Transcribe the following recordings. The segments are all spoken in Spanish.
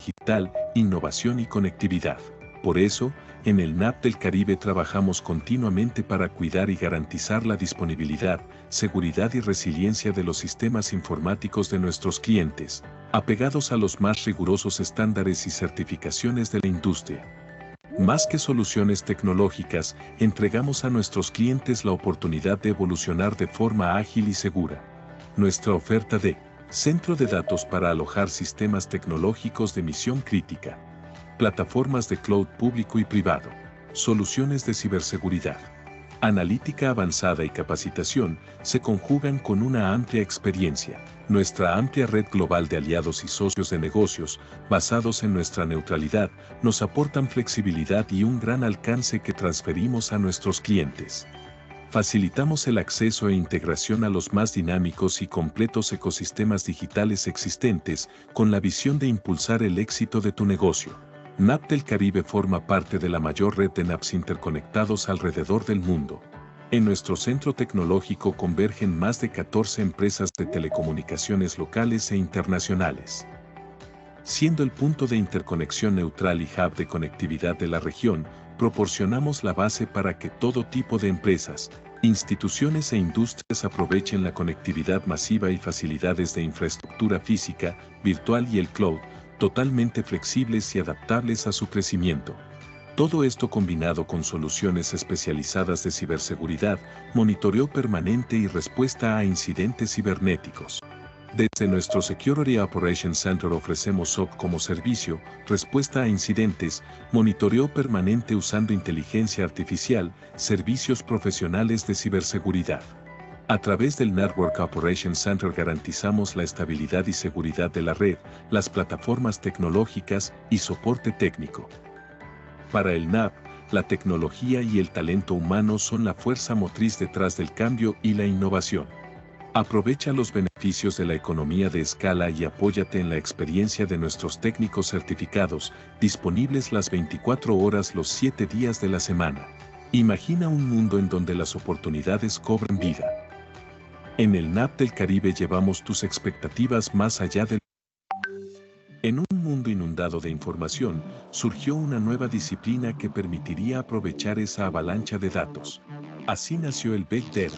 digital, innovación y conectividad. Por eso, en el NAP del Caribe trabajamos continuamente para cuidar y garantizar la disponibilidad, seguridad y resiliencia de los sistemas informáticos de nuestros clientes, apegados a los más rigurosos estándares y certificaciones de la industria. Más que soluciones tecnológicas, entregamos a nuestros clientes la oportunidad de evolucionar de forma ágil y segura. Nuestra oferta de centro de datos para alojar sistemas tecnológicos de misión crítica, plataformas de cloud público y privado, soluciones de ciberseguridad, analítica avanzada y capacitación se conjugan con una amplia experiencia. Nuestra amplia red global de aliados y socios de negocios, basados en nuestra neutralidad, nos aportan flexibilidad y un gran alcance que transferimos a nuestros clientes. Facilitamos el acceso e integración a los más dinámicos y completos ecosistemas digitales existentes, con la visión de impulsar el éxito de tu negocio. NAP del Caribe forma parte de la mayor red de NAPs interconectados alrededor del mundo. En nuestro centro tecnológico convergen más de 14 empresas de telecomunicaciones locales e internacionales. Siendo el punto de interconexión neutral y hub de conectividad de la región, proporcionamos la base para que todo tipo de empresas, instituciones e industrias aprovechen la conectividad masiva y facilidades de infraestructura física, virtual y el cloud, totalmente flexibles y adaptables a su crecimiento. Todo esto combinado con soluciones especializadas de ciberseguridad, monitoreo permanente y respuesta a incidentes cibernéticos. Desde nuestro Security Operations Center ofrecemos SOC como servicio, respuesta a incidentes, monitoreo permanente usando inteligencia artificial, servicios profesionales de ciberseguridad. A través del Network Operations Center garantizamos la estabilidad y seguridad de la red, las plataformas tecnológicas y soporte técnico. Para el NAP, la tecnología y el talento humano son la fuerza motriz detrás del cambio y la innovación. Aprovecha los beneficios de la economía de escala y apóyate en la experiencia de nuestros técnicos certificados, disponibles las 24 horas los 7 días de la semana. Imagina un mundo en donde las oportunidades cobran vida. En el NAP del Caribe llevamos tus expectativas más allá del... En un mundo inundado de información, surgió una nueva disciplina que permitiría aprovechar esa avalancha de datos. Así nació el Big Data.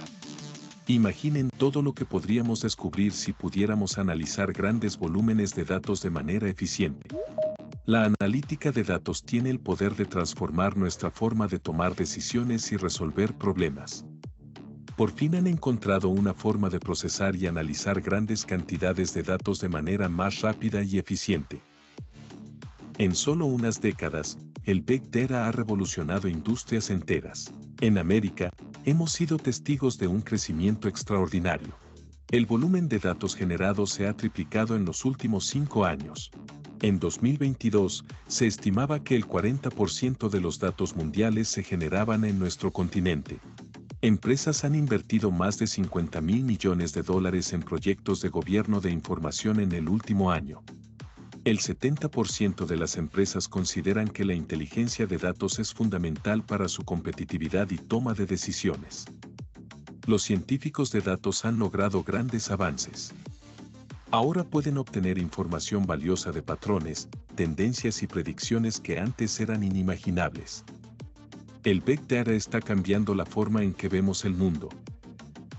Imaginen todo lo que podríamos descubrir si pudiéramos analizar grandes volúmenes de datos de manera eficiente. La analítica de datos tiene el poder de transformar nuestra forma de tomar decisiones y resolver problemas. Por fin han encontrado una forma de procesar y analizar grandes cantidades de datos de manera más rápida y eficiente. En solo unas décadas, el Big Data ha revolucionado industrias enteras. En América, hemos sido testigos de un crecimiento extraordinario. El volumen de datos generados se ha triplicado en los últimos 5 años. En 2022, se estimaba que el 40% de los datos mundiales se generaban en nuestro continente. Empresas han invertido más de $50.000 millones en proyectos de gobierno de información en el último año. El 70% de las empresas consideran que la inteligencia de datos es fundamental para su competitividad y toma de decisiones. Los científicos de datos han logrado grandes avances. Ahora pueden obtener información valiosa de patrones, tendencias y predicciones que antes eran inimaginables. El Big Data está cambiando la forma en que vemos el mundo.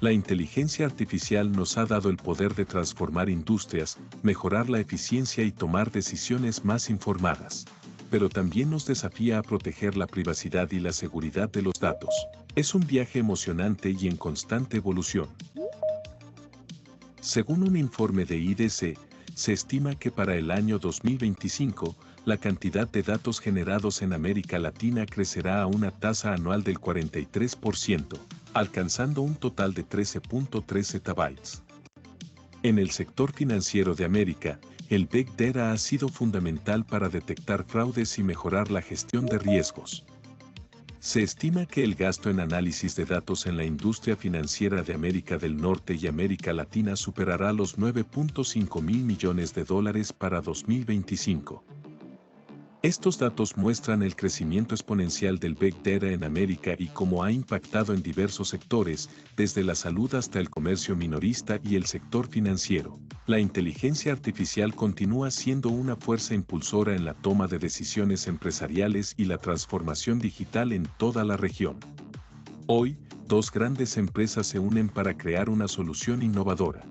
La inteligencia artificial nos ha dado el poder de transformar industrias, mejorar la eficiencia y tomar decisiones más informadas. Pero también nos desafía a proteger la privacidad y la seguridad de los datos. Es un viaje emocionante y en constante evolución. Según un informe de IDC, se estima que para el año 2025, la cantidad de datos generados en América Latina crecerá a una tasa anual del 43%, alcanzando un total de 13.3 zettabytes. En el sector financiero de América, el Big Data ha sido fundamental para detectar fraudes y mejorar la gestión de riesgos. Se estima que el gasto en análisis de datos en la industria financiera de América del Norte y América Latina superará los $9.5 mil millones para 2025. Estos datos muestran el crecimiento exponencial del Big Data en América y cómo ha impactado en diversos sectores, desde la salud hasta el comercio minorista y el sector financiero. La inteligencia artificial continúa siendo una fuerza impulsora en la toma de decisiones empresariales y la transformación digital en toda la región. Hoy, dos grandes empresas se unen para crear una solución innovadora.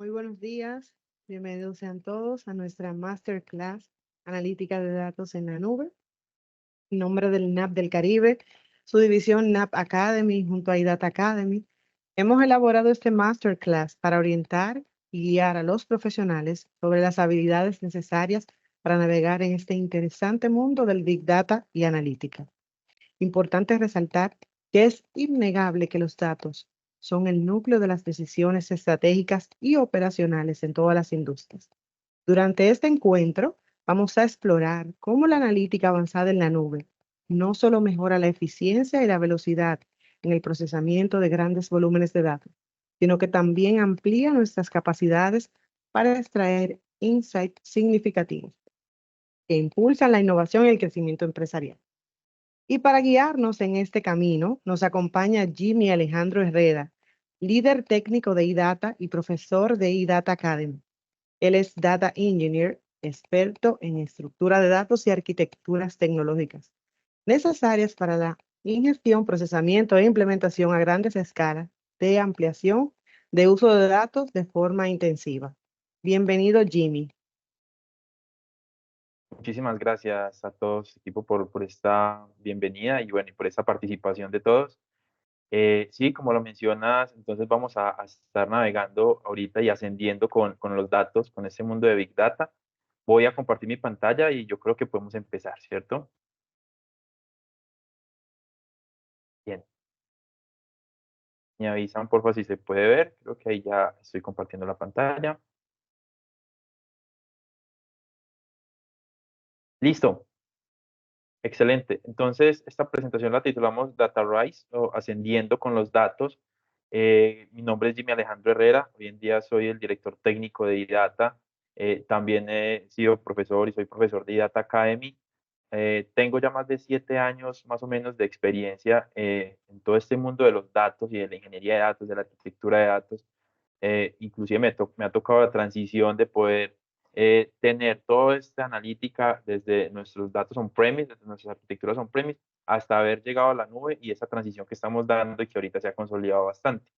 Muy buenos días, bienvenidos sean todos a nuestra Masterclass Analítica de Datos en la Nube. En nombre del NAP del Caribe, su división NAP Academy junto a iData Academy, hemos elaborado este Masterclass para orientar y guiar a los profesionales sobre las habilidades necesarias para navegar en este interesante mundo del Big Data y analítica. Importante resaltar que es innegable que los datos son el núcleo de las decisiones estratégicas y operacionales en todas las industrias. Durante este encuentro, vamos a explorar cómo la analítica avanzada en la nube no solo mejora la eficiencia y la velocidad en el procesamiento de grandes volúmenes de datos, sino que también amplía nuestras capacidades para extraer insights significativos que impulsan la innovación y el crecimiento empresarial. Y para guiarnos en este camino, nos acompaña Jimmy Alejandro Herrera, líder técnico de iData y profesor de iData Academy. Él es Data Engineer, experto en estructura de datos y arquitecturas tecnológicas, necesarias para la ingestión, procesamiento e implementación a grandes escalas de ampliación de uso de datos de forma intensiva. Bienvenido, Jimmy. Muchísimas gracias a todos, equipo, por esta bienvenida y bueno, y por esta participación de todos. Sí, como lo mencionas, entonces vamos a estar navegando ahorita y ascendiendo con los datos, con este mundo de Big Data. Voy a compartir mi pantalla y yo creo que podemos empezar, ¿cierto? Bien, me avisan por favor si se puede ver. Creo que ahí ya estoy compartiendo la pantalla. Listo. Excelente. Entonces, esta presentación la titulamos Data Rise o Ascendiendo con los Datos. Mi nombre es Jimmy Alejandro Herrera. Hoy en día soy el director técnico de iData. También he sido profesor y soy profesor de iData Academy. Tengo ya más de 7 años más o menos de experiencia en todo este mundo de los datos y de la ingeniería de datos, de la arquitectura de datos. Inclusive me ha tocado la transición de poder tener toda esta analítica desde nuestros datos on-premise, desde nuestras arquitecturas on-premise, hasta haber llegado a la nube y esa transición que estamos dando y que ahorita se ha consolidado bastante.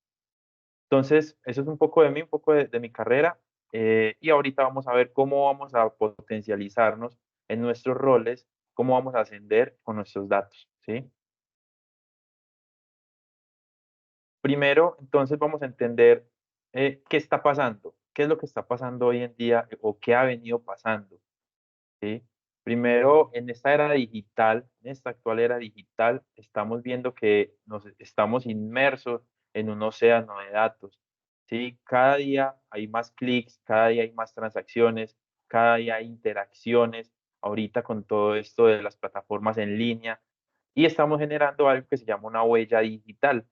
Entonces, eso es un poco de mí, un poco de mi carrera, y ahorita vamos a ver cómo vamos a potencializarnos en nuestros roles, cómo vamos a ascender con nuestros datos, ¿sí? Primero, entonces vamos a entender qué está pasando, qué es lo que está pasando hoy en día o qué ha venido pasando, ¿sí? Primero, en esta era digital, en esta actual era digital, estamos viendo que nos estamos inmersos en un océano de datos, ¿sí? Cada día hay más clics, cada día hay más transacciones, cada día hay interacciones, ahorita con todo esto de las plataformas en línea, y estamos generando algo que se llama una huella digital.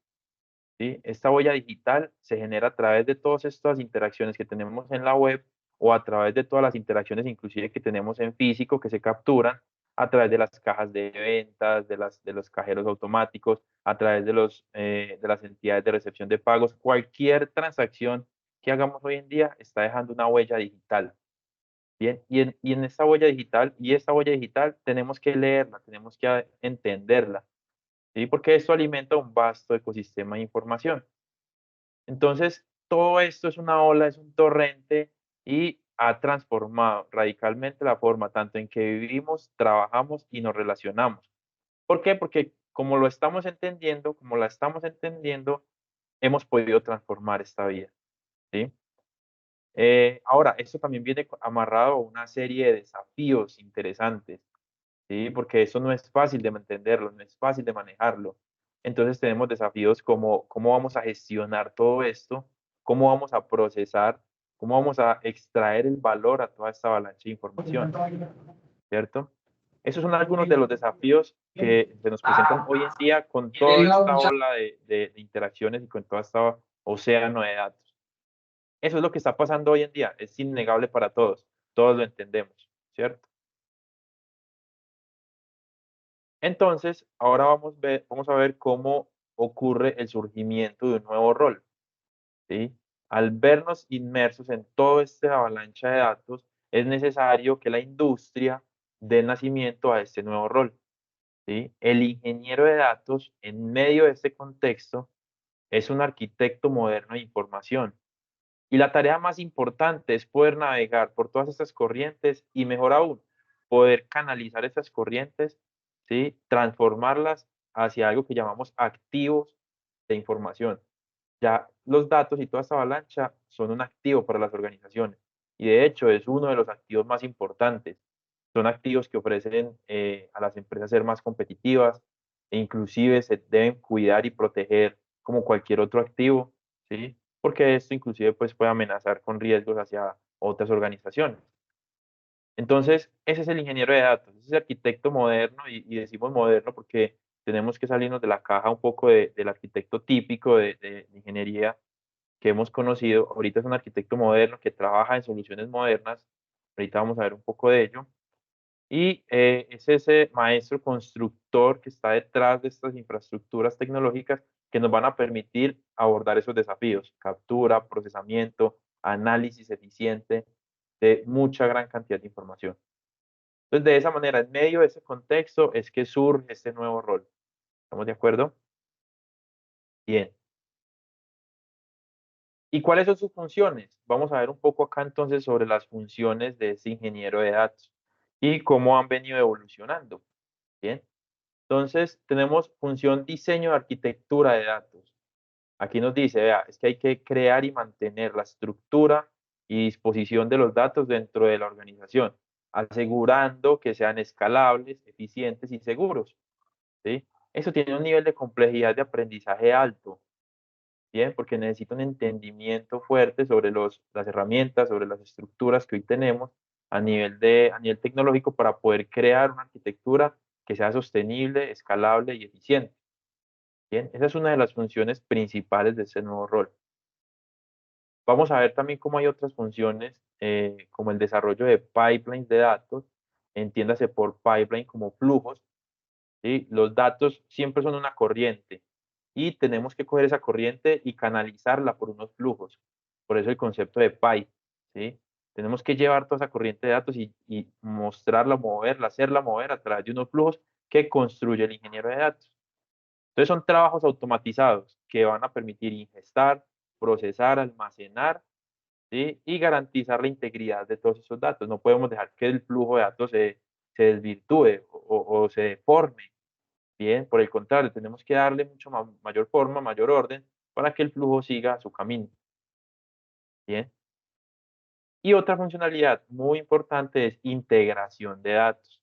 ¿Sí? Esta huella digital se genera a través de todas estas interacciones que tenemos en la web o a través de todas las interacciones inclusive que tenemos en físico que se capturan a través de las cajas de ventas, de los cajeros automáticos, a través de las entidades de recepción de pagos. Cualquier transacción que hagamos hoy en día está dejando una huella digital. Bien, y en esta huella digital, y esta huella digital tenemos que leerla, tenemos que entenderla. ¿Sí? Porque esto alimenta un vasto ecosistema de información. Entonces, todo esto es una ola, es un torrente y ha transformado radicalmente la forma tanto en que vivimos, trabajamos y nos relacionamos. ¿Por qué? Porque como lo estamos entendiendo, como la estamos entendiendo, hemos podido transformar esta vida, ¿sí? Ahora, esto también viene amarrado a una serie de desafíos interesantes, ¿sí? Porque eso no es fácil de entenderlo, no es fácil de manejarlo. Entonces tenemos desafíos como cómo vamos a gestionar todo esto, cómo vamos a procesar, cómo vamos a extraer el valor a toda esta avalancha de información, ¿cierto? Esos son algunos de los desafíos que se nos presentan hoy en día con toda esta ola de interacciones y con todo este océano de datos. Eso es lo que está pasando hoy en día, es innegable para todos lo entendemos, ¿cierto? Entonces, ahora vamos a ver cómo ocurre el surgimiento de un nuevo rol, ¿sí? Al vernos inmersos en toda esta avalancha de datos, es necesario que la industria dé nacimiento a este nuevo rol, ¿sí? El ingeniero de datos, en medio de este contexto, es un arquitecto moderno de información. Y la tarea más importante es poder navegar por todas estas corrientes y, mejor aún, poder canalizar estas corrientes, ¿sí? Transformarlas hacia algo que llamamos activos de información. Ya los datos y toda esta avalancha son un activo para las organizaciones y de hecho es uno de los activos más importantes. Son activos que ofrecen a las empresas ser más competitivas e inclusive se deben cuidar y proteger como cualquier otro activo, ¿sí? Porque esto inclusive pues, puede amenazar con riesgos hacia otras organizaciones. Entonces, ese es el ingeniero de datos, ese es el arquitecto moderno, y decimos moderno porque tenemos que salirnos de la caja un poco del arquitecto típico de ingeniería que hemos conocido. Ahorita es un arquitecto moderno que trabaja en soluciones modernas, ahorita vamos a ver un poco de ello, y es ese maestro constructor que está detrás de estas infraestructuras tecnológicas que nos van a permitir abordar esos desafíos, captura, procesamiento, análisis eficiente de mucha gran cantidad de información. Entonces, de esa manera, en medio de ese contexto, es que surge este nuevo rol. ¿Estamos de acuerdo? Bien. ¿Y cuáles son sus funciones? Vamos a ver un poco acá entonces sobre las funciones de ese ingeniero de datos y cómo han venido evolucionando. Bien. Entonces, tenemos función diseño de arquitectura de datos. Aquí nos dice, vea, es que hay que crear y mantener la estructura y disposición de los datos dentro de la organización, asegurando que sean escalables, eficientes y seguros, ¿sí? Eso tiene un nivel de complejidad de aprendizaje alto, ¿bien? Porque necesita un entendimiento fuerte sobre las herramientas, sobre las estructuras que hoy tenemos a nivel tecnológico para poder crear una arquitectura que sea sostenible, escalable y eficiente. Bien, esa es una de las funciones principales de ese nuevo rol. Vamos a ver también cómo hay otras funciones, como el desarrollo de pipelines de datos, entiéndase por pipeline como flujos, ¿sí? Los datos siempre son una corriente y tenemos que coger esa corriente y canalizarla por unos flujos. Por eso el concepto de pipe, ¿sí? Tenemos que llevar toda esa corriente de datos y mostrarla, moverla, hacerla mover a través de unos flujos que construye el ingeniero de datos. Entonces son trabajos automatizados que van a permitir ingestar, procesar, almacenar, ¿sí? Y garantizar la integridad de todos esos datos. No podemos dejar que el flujo de datos se desvirtúe o se deforme. Bien, por el contrario, tenemos que darle mucho mayor forma, mayor orden para que el flujo siga su camino. Bien. Y otra funcionalidad muy importante es integración de datos.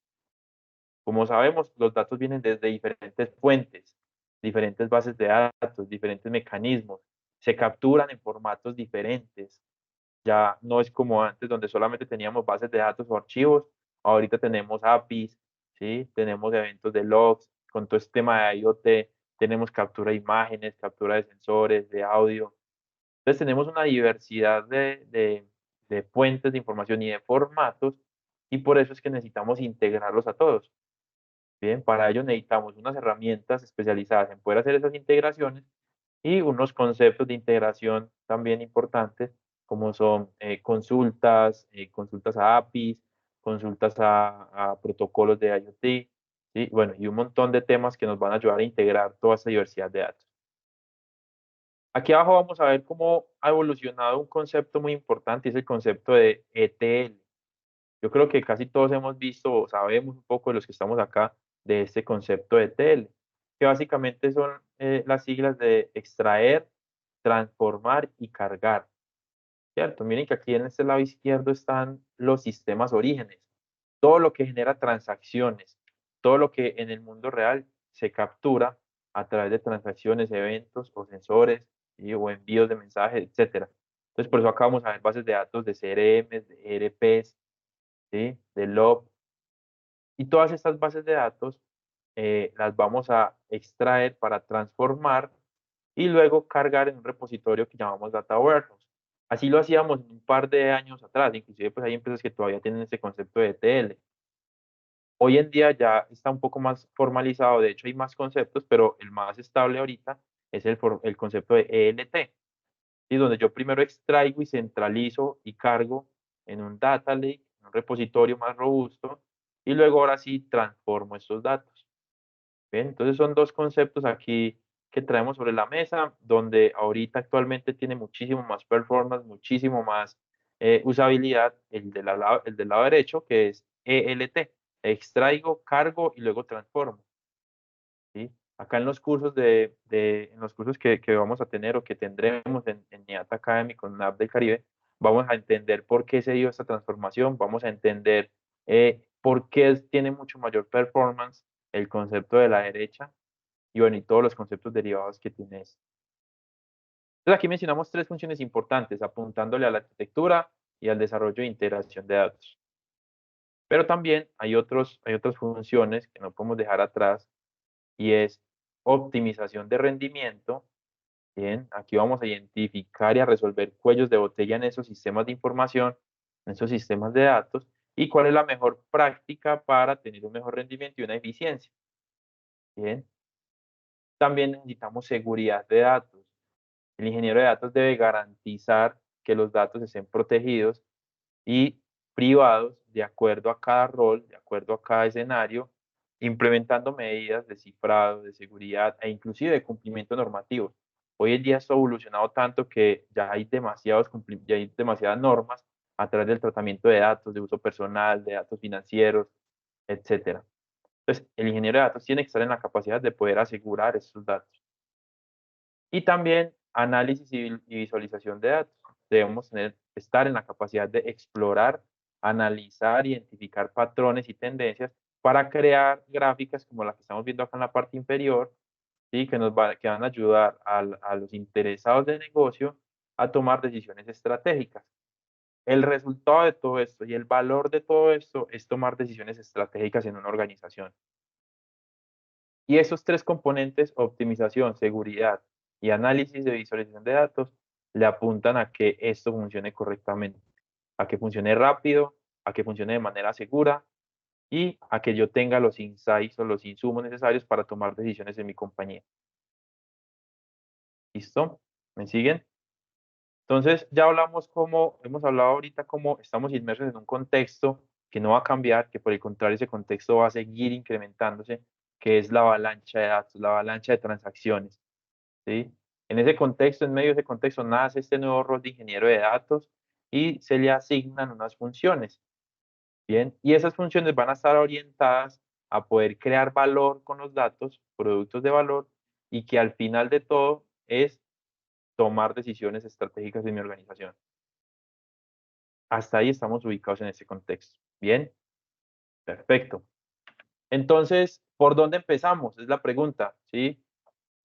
Como sabemos, los datos vienen desde diferentes fuentes, diferentes bases de datos, diferentes mecanismos. Se capturan en formatos diferentes. Ya no es como antes, donde solamente teníamos bases de datos o archivos. Ahorita tenemos APIs, ¿sí? Tenemos eventos de logs, con todo este tema de IoT, tenemos captura de imágenes, captura de sensores, de audio. Entonces tenemos una diversidad de fuentes de información y de formatos, y por eso es que necesitamos integrarlos a todos. Bien, para ello necesitamos unas herramientas especializadas en poder hacer esas integraciones y unos conceptos de integración también importantes, como son consultas a APIs, consultas a protocolos de IoT, ¿sí? Bueno, y un montón de temas que nos van a ayudar a integrar toda esta diversidad de datos. Aquí abajo vamos a ver cómo ha evolucionado un concepto muy importante, y es el concepto de ETL. Yo creo que casi todos hemos visto o sabemos un poco de los que estamos acá de este concepto de ETL, que básicamente son las siglas de extraer, transformar y cargar. ¿cierto? Miren que aquí en este lado izquierdo están los sistemas orígenes, todo lo que genera transacciones, todo lo que en el mundo real se captura a través de transacciones, eventos o sensores, ¿sí? O envíos de mensajes, etcétera. Entonces, por eso acá vamos a ver bases de datos de CRMs, de ERPs, ¿sí? De log, y todas estas bases de datos las vamos a extraer para transformar y luego cargar en un repositorio que llamamos Data Warehouse. Así lo hacíamos un par de años atrás, inclusive pues hay empresas que todavía tienen este concepto de ETL. Hoy en día ya está un poco más formalizado, de hecho hay más conceptos, pero el más estable ahorita es el concepto de ELT, y donde yo primero extraigo y centralizo y cargo en un data lake, en un repositorio más robusto, y luego ahora sí transformo estos datos. Bien, entonces son dos conceptos aquí que traemos sobre la mesa, donde ahorita actualmente tiene muchísimo más performance, muchísimo más usabilidad el del lado derecho, que es ELT, extraigo, cargo y luego transformo. ¿Sí? Acá en los cursos en los cursos que vamos a tener o que tendremos en NIAT Academy con NAP del Caribe, vamos a entender por qué se dio esta transformación, vamos a entender por qué tiene mucho mayor performance el concepto de la derecha y bueno, y todos los conceptos derivados que tiene esto. Entonces aquí mencionamos tres funciones importantes, apuntándole a la arquitectura y al desarrollo e integración de datos. Pero también hay otras funciones que no podemos dejar atrás y es optimización de rendimiento. Bien, aquí vamos a identificar y a resolver cuellos de botella en esos sistemas de información, en esos sistemas de datos, y cuál es la mejor práctica para tener un mejor rendimiento y una eficiencia. Bien, también necesitamos seguridad de datos. El ingeniero de datos debe garantizar que los datos estén protegidos y privados de acuerdo a cada rol, de acuerdo a cada escenario, implementando medidas de cifrado, de seguridad e inclusive de cumplimiento normativo. Hoy en día esto ha evolucionado tanto que ya hay demasiadas normas a través del tratamiento de datos, de uso personal, de datos financieros, etcétera. Entonces, el ingeniero de datos tiene que estar en la capacidad de poder asegurar estos datos. Y también análisis y visualización de datos. Debemos estar en la capacidad de explorar, analizar, identificar patrones y tendencias para crear gráficas como la que estamos viendo acá en la parte inferior, ¿sí? Que van a ayudar a los interesados del negocio a tomar decisiones estratégicas. El resultado de todo esto y el valor de todo esto es tomar decisiones estratégicas en una organización. Y esos tres componentes, optimización, seguridad y análisis de visualización de datos, le apuntan a que esto funcione correctamente, a que funcione rápido, a que funcione de manera segura y a que yo tenga los insights o los insumos necesarios para tomar decisiones en mi compañía. ¿Listo? ¿Me siguen? Entonces, ya hablamos hemos hablado ahorita cómo estamos inmersos en un contexto que no va a cambiar, que por el contrario ese contexto va a seguir incrementándose, que es la avalancha de datos, la avalancha de transacciones. ¿Sí? En ese contexto, en medio de ese contexto, nace este nuevo rol de ingeniero de datos y se le asignan unas funciones. Bien, y esas funciones van a estar orientadas a poder crear valor con los datos, productos de valor, y que al final de todo es tomar decisiones estratégicas de mi organización. Hasta ahí estamos ubicados en ese contexto. Bien, perfecto. Entonces, ¿por dónde empezamos? Es la pregunta, ¿sí?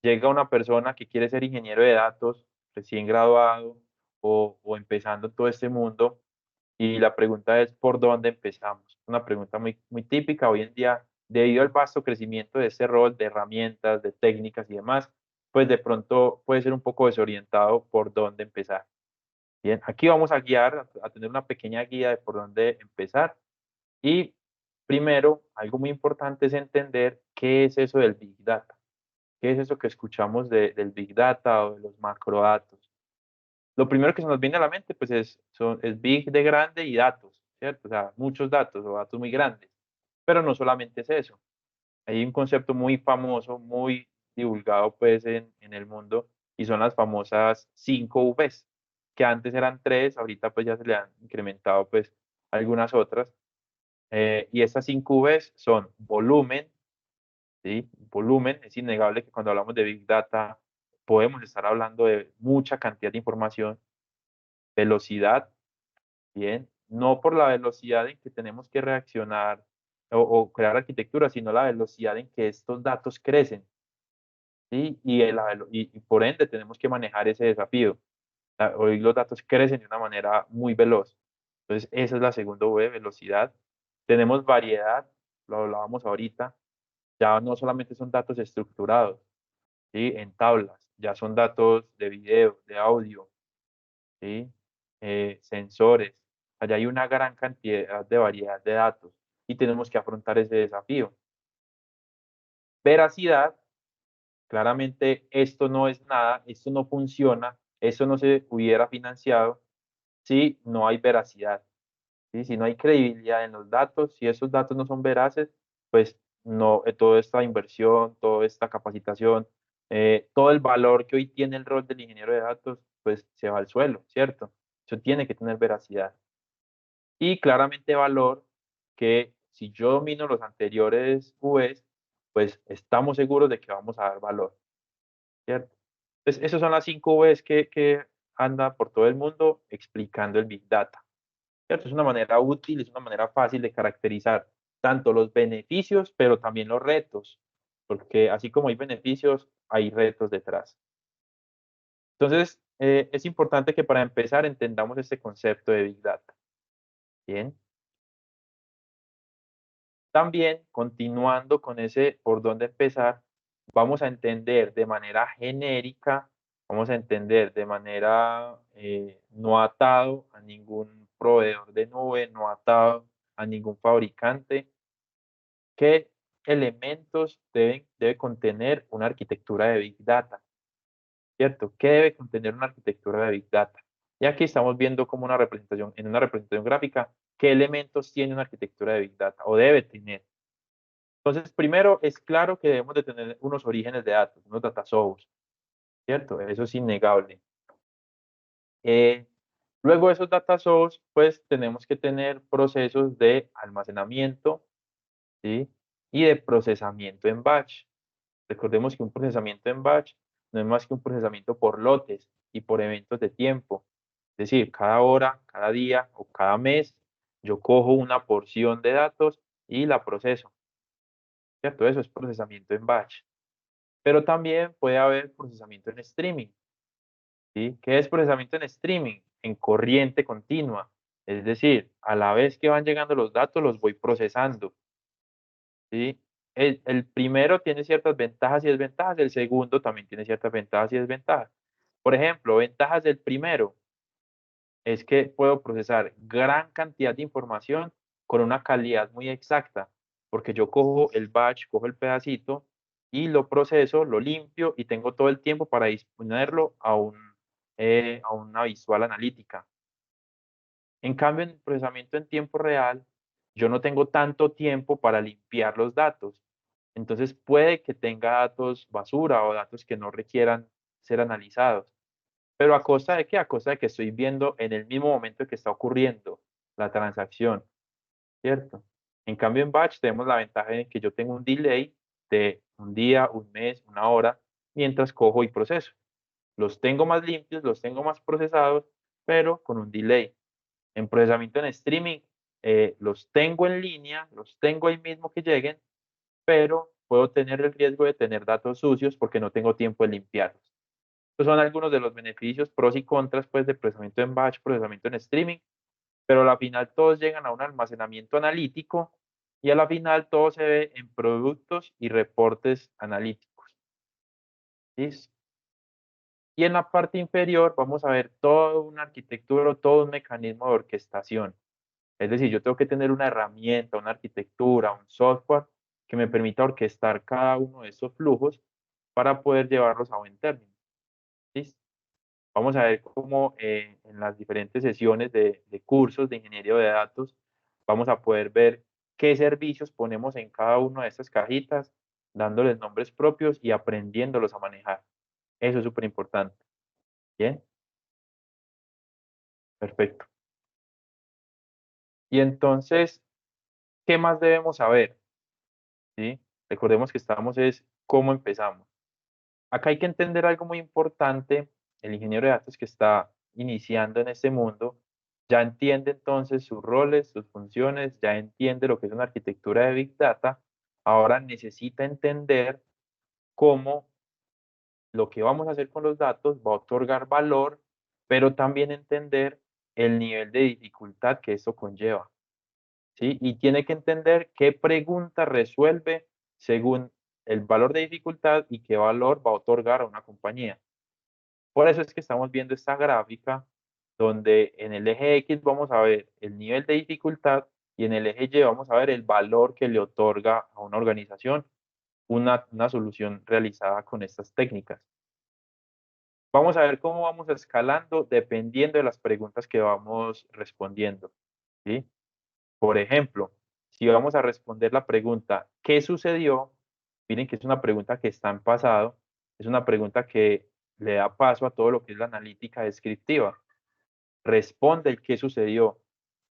Llega una persona que quiere ser ingeniero de datos, recién graduado o empezando en todo este mundo, y la pregunta es, ¿por dónde empezamos? Una pregunta muy, muy típica hoy en día, debido al vasto crecimiento de este rol, de herramientas, de técnicas y demás, pues de pronto puede ser un poco desorientado por dónde empezar. Bien, aquí vamos a guiar, a tener una pequeña guía de por dónde empezar. Y primero, algo muy importante es entender qué es eso del Big Data. ¿Qué es eso que escuchamos del Big Data o de los macrodatos? Lo primero que se nos viene a la mente, pues es Big de grande y datos, ¿cierto? O sea, muchos datos o datos muy grandes. Pero no solamente es eso. Hay un concepto muy famoso, muy divulgado, pues, en el mundo, y son las famosas 5 Vs, que antes eran 3, ahorita pues ya se le han incrementado, pues, algunas otras. Y estas 5 Vs son volumen, ¿sí? Volumen, es innegable que cuando hablamos de Big Data podemos estar hablando de mucha cantidad de información. velocidad, bien, no por la velocidad en que tenemos que reaccionar o crear arquitectura, sino la velocidad en que estos datos crecen, ¿sí? Y por ende tenemos que manejar ese desafío. Hoy los datos crecen de una manera muy veloz. Entonces, esa es la segunda V, velocidad. Tenemos variedad, lo hablábamos ahorita, ya no solamente son datos estructurados, ¿sí? En tablas, ya son datos de video, de audio, ¿sí? Sensores. Allá hay una gran cantidad de variedad de datos y tenemos que afrontar ese desafío. Veracidad, claramente esto no es nada, esto no funciona, esto no se hubiera financiado si no hay veracidad, ¿sí? Si no hay credibilidad en los datos, si esos datos no son veraces, pues no, toda esta inversión, toda esta capacitación, todo el valor que hoy tiene el rol del ingeniero de datos, pues se va al suelo, ¿cierto? Eso tiene que tener veracidad. Y claramente valor que si yo domino los anteriores Vs, pues estamos seguros de que vamos a dar valor, ¿cierto? Entonces, esas son las 5 Vs que anda por todo el mundo explicando el Big Data, ¿cierto? Es una manera útil, es una manera fácil de caracterizar tanto los beneficios, pero también los retos, porque así como hay beneficios, hay retos detrás. Entonces, es importante que para empezar entendamos este concepto de Big Data. Bien. También, continuando con ese por dónde empezar, vamos a entender de manera genérica, vamos a entender de manera no atado a ningún proveedor de nube, no atado a ningún fabricante, qué elementos debe contener una arquitectura de Big Data, ¿cierto? ¿Qué debe contener una arquitectura de Big Data? Y aquí estamos viendo como una representación, en una representación gráfica, qué elementos tiene una arquitectura de Big Data o debe tener. Entonces, primero, es claro que debemos de tener unos orígenes de datos, unos data source, ¿cierto? Eso es innegable. Luego de esos data source, pues tenemos que tener procesos de almacenamiento, ¿sí? Y de procesamiento en batch. Recordemos que un procesamiento en batch no es más que un procesamiento por lotes y por eventos de tiempo. Es decir, cada hora, cada día o cada mes, yo cojo una porción de datos y la proceso, ¿cierto? Eso es procesamiento en batch. Pero también puede haber procesamiento en streaming, ¿sí? ¿Qué es procesamiento en streaming? En corriente continua. Es decir, a la vez que van llegando los datos, los voy procesando, ¿sí? El primero tiene ciertas ventajas y desventajas, el segundo también tiene ciertas ventajas y desventajas. Por ejemplo, ventajas del primero es que puedo procesar gran cantidad de información con una calidad muy exacta, porque yo cojo el batch, cojo el pedacito y lo proceso, lo limpio y tengo todo el tiempo para disponerlo a una visual analítica. En cambio, en el procesamiento en tiempo real, yo no tengo tanto tiempo para limpiar los datos. Entonces puede que tenga datos basura o datos que no requieran ser analizados. Pero ¿a costa de qué? A costa de que estoy viendo en el mismo momento que está ocurriendo la transacción, ¿cierto? En cambio, en batch tenemos la ventaja de que yo tengo un delay de un día, un mes, una hora, mientras cojo y proceso. Los tengo más limpios, los tengo más procesados, pero con un delay. En procesamiento en streaming, los tengo en línea, los tengo ahí mismo que lleguen, pero puedo tener el riesgo de tener datos sucios porque no tengo tiempo de limpiarlos. Estos son algunos de los beneficios, pros y contras, pues, de procesamiento en batch, procesamiento en streaming, pero a la final todos llegan a un almacenamiento analítico y a la final todo se ve en productos y reportes analíticos. ¿Listo? Y en la parte inferior vamos a ver toda una arquitectura, todo un mecanismo de orquestación. Es decir, yo tengo que tener una herramienta, una arquitectura, un software que me permita orquestar cada uno de estos flujos para poder llevarlos a buen término. ¿Listo? Vamos a ver cómo en las diferentes sesiones de cursos de ingeniería de datos vamos a poder ver qué servicios ponemos en cada una de estas cajitas, dándoles nombres propios y aprendiéndolos a manejar. Eso es súper importante. Bien, perfecto. Y entonces, ¿qué más debemos saber? ¿Sí? Recordemos que estamos es cómo empezamos. Acá hay que entender algo muy importante, el ingeniero de datos que está iniciando en este mundo, ya entiende entonces sus roles, sus funciones, ya entiende lo que es una arquitectura de Big Data, ahora necesita entender cómo lo que vamos a hacer con los datos va a otorgar valor, pero también entender el nivel de dificultad que esto conlleva, ¿sí? Y tiene que entender qué pregunta resuelve según el valor de dificultad y qué valor va a otorgar a una compañía. Por eso es que estamos viendo esta gráfica donde en el eje X vamos a ver el nivel de dificultad y en el eje Y vamos a ver el valor que le otorga a una organización una solución realizada con estas técnicas. Vamos a ver cómo vamos escalando dependiendo de las preguntas que vamos respondiendo, ¿sí? Por ejemplo, si vamos a responder la pregunta ¿qué sucedió? Miren que es una pregunta que está en pasado, es una pregunta que le da paso a todo lo que es la analítica descriptiva. Responde el qué sucedió.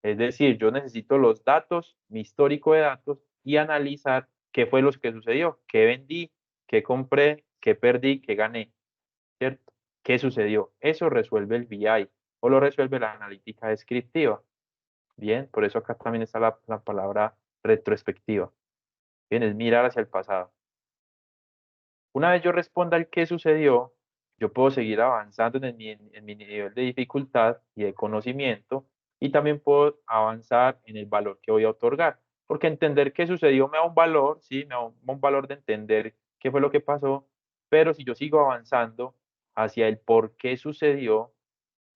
Es decir, yo necesito los datos, mi histórico de datos y analizar qué fue lo que sucedió, qué vendí, qué compré, qué perdí, qué gané, ¿cierto? ¿Qué sucedió? Eso resuelve el BI o lo resuelve la analítica descriptiva. Bien, por eso acá también está la palabra retrospectiva. Bien, es mirar hacia el pasado. Una vez yo responda el qué sucedió, yo puedo seguir avanzando en mi nivel de dificultad y de conocimiento y también puedo avanzar en el valor que voy a otorgar. Porque entender qué sucedió me da un valor, ¿sí? Me da un valor de entender qué fue lo que pasó, pero si yo sigo avanzando hacia el por qué sucedió,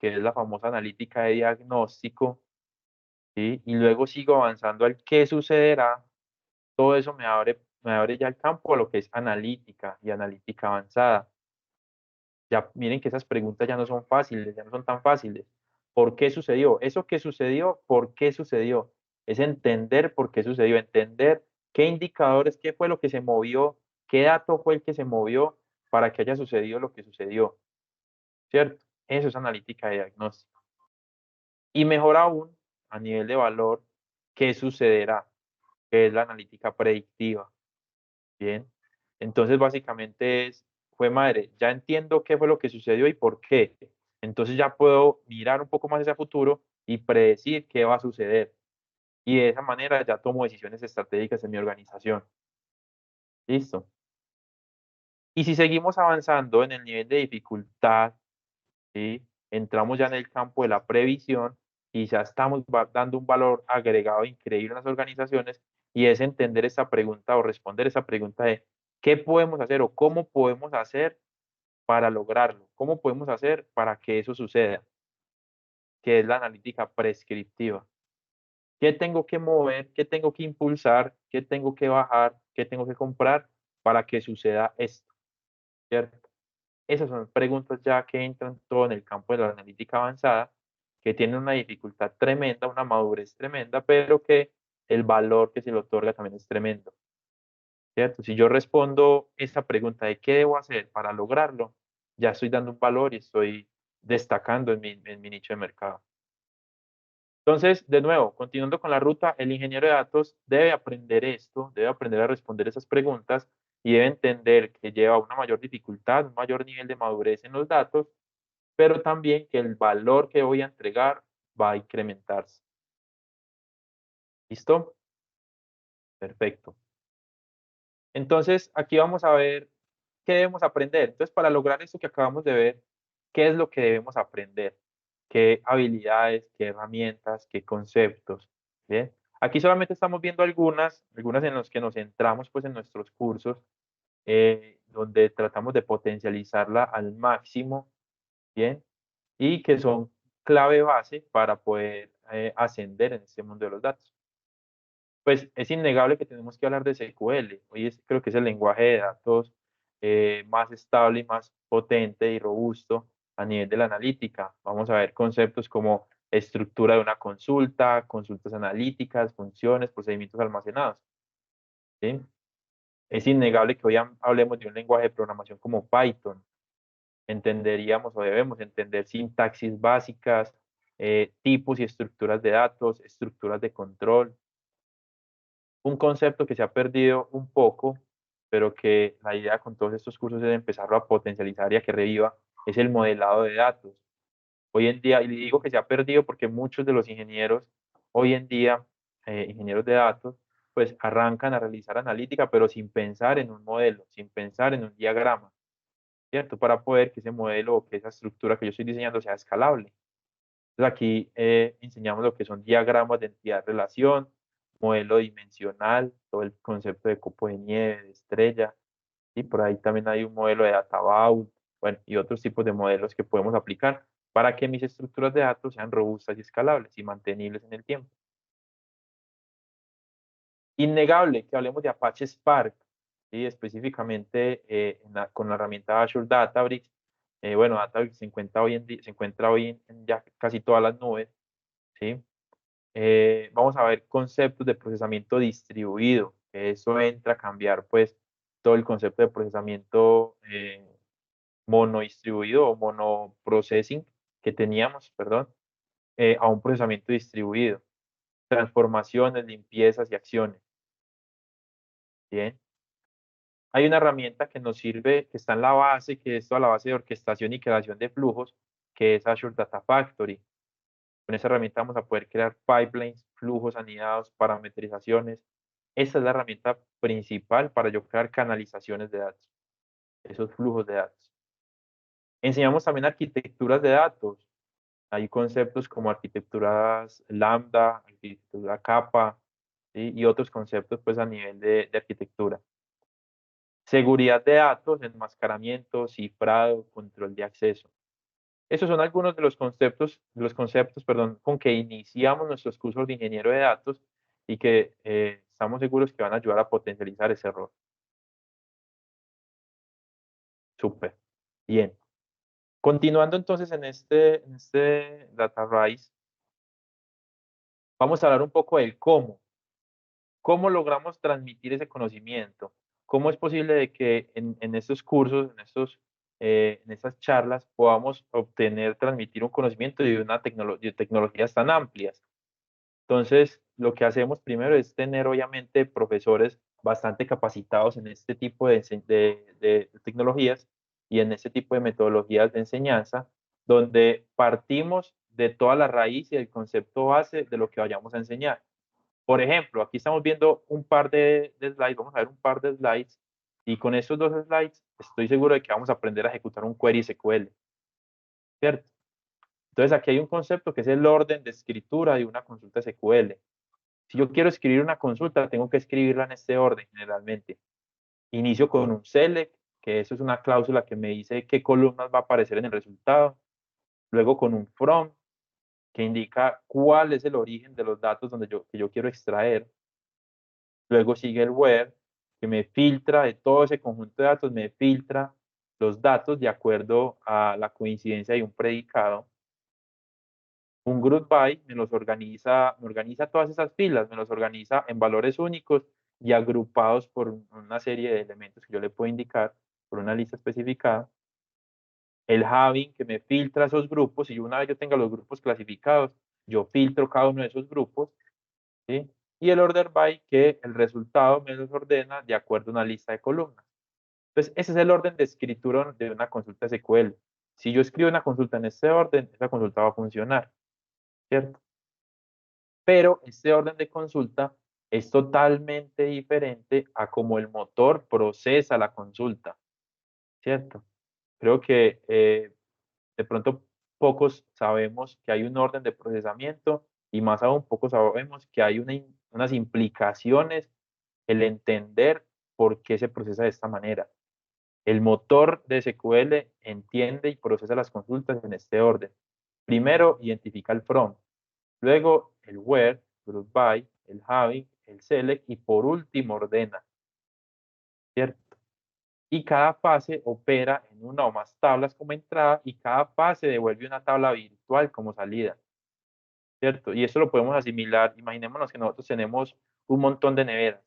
que es la famosa analítica de diagnóstico, ¿sí? Y luego sigo avanzando al qué sucederá, todo eso me abre ya el campo a lo que es analítica y analítica avanzada. Ya miren que esas preguntas ya no son fáciles, ya no son tan fáciles. ¿Por qué sucedió? Eso que sucedió, ¿por qué sucedió? Es entender por qué sucedió, entender qué indicadores, qué fue lo que se movió, qué dato fue el que se movió para que haya sucedido lo que sucedió, ¿cierto? Eso es analítica de diagnóstico. Y mejor aún, a nivel de valor, ¿qué sucederá? Que es la analítica predictiva. Bien. Entonces, básicamente fue madre, ya entiendo qué fue lo que sucedió y por qué. Entonces ya puedo mirar un poco más hacia futuro y predecir qué va a suceder. Y de esa manera ya tomo decisiones estratégicas en mi organización. Listo. Y si seguimos avanzando en el nivel de dificultad, ¿sí? Entramos ya en el campo de la previsión y ya estamos dando un valor agregado increíble en las organizaciones y es entender esa pregunta o responder esa pregunta de qué podemos hacer o cómo podemos hacer para lograrlo, cómo podemos hacer para que eso suceda, que es la analítica prescriptiva. ¿Qué tengo que mover? ¿Qué tengo que impulsar? ¿Qué tengo que bajar? ¿Qué tengo que comprar para que suceda esto? ¿Cierto? Esas son preguntas ya que entran todo en el campo de la analítica avanzada, que tienen una dificultad tremenda, una madurez tremenda, pero que el valor que se le otorga también es tremendo, ¿cierto? Si yo respondo esa pregunta de qué debo hacer para lograrlo, ya estoy dando un valor y estoy destacando en mi nicho de mercado. Entonces, de nuevo, continuando con la ruta, el ingeniero de datos debe aprender esto, debe aprender a responder esas preguntas y debe entender que lleva una mayor dificultad, un mayor nivel de madurez en los datos, pero también que el valor que voy a entregar va a incrementarse. ¿Listo? Perfecto. Entonces, aquí vamos a ver qué debemos aprender. Entonces, para lograr esto que acabamos de ver, ¿qué es lo que debemos aprender? ¿Qué habilidades, qué herramientas, qué conceptos? ¿Bien? Aquí solamente estamos viendo algunas en las que nos centramos pues en nuestros cursos, donde tratamos de potencializarla al máximo, ¿bien? Y que son clave base para poder ascender en este mundo de los datos. Pues es innegable que tenemos que hablar de SQL. Hoy creo que es el lenguaje de datos más estable y más potente y robusto a nivel de la analítica. Vamos a ver conceptos como estructura de una consulta, consultas analíticas, funciones, procedimientos almacenados. ¿Sí? Es innegable que hoy hablemos de un lenguaje de programación como Python. Entenderíamos o debemos entender sintaxis básicas, tipos y estructuras de datos, estructuras de control. Un concepto que se ha perdido un poco, pero que la idea con todos estos cursos es empezarlo a potencializar y a que reviva, es el modelado de datos. Hoy en día, y digo que se ha perdido porque muchos de los ingenieros, hoy en día, ingenieros de datos, pues arrancan a realizar analítica, pero sin pensar en un modelo, sin pensar en un diagrama, ¿cierto? Para poder que ese modelo o que esa estructura que yo estoy diseñando sea escalable. Entonces aquí enseñamos lo que son diagramas de entidad-relación, modelo dimensional, todo el concepto de copo de nieve, de estrella, y por ahí también hay un modelo de data vault, bueno, y otros tipos de modelos que podemos aplicar para que mis estructuras de datos sean robustas y escalables y mantenibles en el tiempo. Innegable que hablemos de Apache Spark, ¿sí? Específicamente con la herramienta Azure Databricks. Bueno, Databricks se encuentra hoy en ya casi todas las nubes, ¿sí? Vamos a ver conceptos de procesamiento distribuido. Eso entra a cambiar pues todo el concepto de procesamiento monodistribuido o monoprocessing que teníamos, perdón, a un procesamiento distribuido. Transformaciones, limpiezas y acciones. Bien. Hay una herramienta que nos sirve, que está en la base, que es toda la base de orquestación y creación de flujos, que es Azure Data Factory. Con esa herramienta vamos a poder crear pipelines, flujos anidados, parametrizaciones. Esa es la herramienta principal para yo crear canalizaciones de datos, esos flujos de datos. Enseñamos también arquitecturas de datos. Hay conceptos como arquitecturas lambda, arquitectura capa, ¿sí? Y otros conceptos pues a nivel de arquitectura. Seguridad de datos, enmascaramiento, cifrado, control de acceso. Esos son algunos de los conceptos, perdón, con que iniciamos nuestros cursos de ingeniero de datos y que estamos seguros que van a ayudar a potencializar ese rol. Súper. Bien. Continuando entonces en este Data Rise, vamos a hablar un poco del cómo. ¿Cómo logramos transmitir ese conocimiento? ¿Cómo es posible de que en estos cursos, en estas charlas, podamos obtener, transmitir un conocimiento de de tecnologías tan amplias? Entonces, lo que hacemos primero es tener, obviamente, profesores bastante capacitados en este tipo de tecnologías y en este tipo de metodologías de enseñanza, donde partimos de toda la raíz y el concepto base de lo que vayamos a enseñar. Por ejemplo, aquí estamos viendo un par de slides, vamos a ver un par de slides, y con estos dos slides estoy seguro de que vamos a aprender a ejecutar un query SQL, ¿cierto? Entonces aquí hay un concepto que es el orden de escritura de una consulta SQL. Si yo quiero escribir una consulta, tengo que escribirla en este orden generalmente. Inicio con un select, que eso es una cláusula que me dice qué columnas va a aparecer en el resultado. Luego con un from, que indica cuál es el origen de los datos que yo quiero extraer. Luego sigue el where, que me filtra de todo ese conjunto de datos, me filtra los datos de acuerdo a la coincidencia de un predicado. Un group by me organiza todas esas filas, me los organiza en valores únicos y agrupados por una serie de elementos que yo le puedo indicar por una lista especificada. El having que me filtra esos grupos y una vez yo tenga los grupos clasificados, yo filtro cada uno de esos grupos, ¿sí? Y el order by que el resultado me los ordena de acuerdo a una lista de columnas. Entonces, ese es el orden de escritura de una consulta SQL. Si yo escribo una consulta en este orden, esa consulta va a funcionar, ¿cierto? Pero este orden de consulta es totalmente diferente a cómo el motor procesa la consulta, ¿cierto? Creo que de pronto pocos sabemos que hay un orden de procesamiento y más aún pocos sabemos que hay unas implicaciones, el entender por qué se procesa de esta manera. El motor de SQL entiende y procesa las consultas en este orden. Primero identifica el from, luego el where, group by, el having, el select y por último ordena, ¿cierto? Y cada fase opera en una o más tablas como entrada y cada fase devuelve una tabla virtual como salida, ¿cierto? Y eso lo podemos asimilar. Imaginémonos que nosotros tenemos un montón de neveras,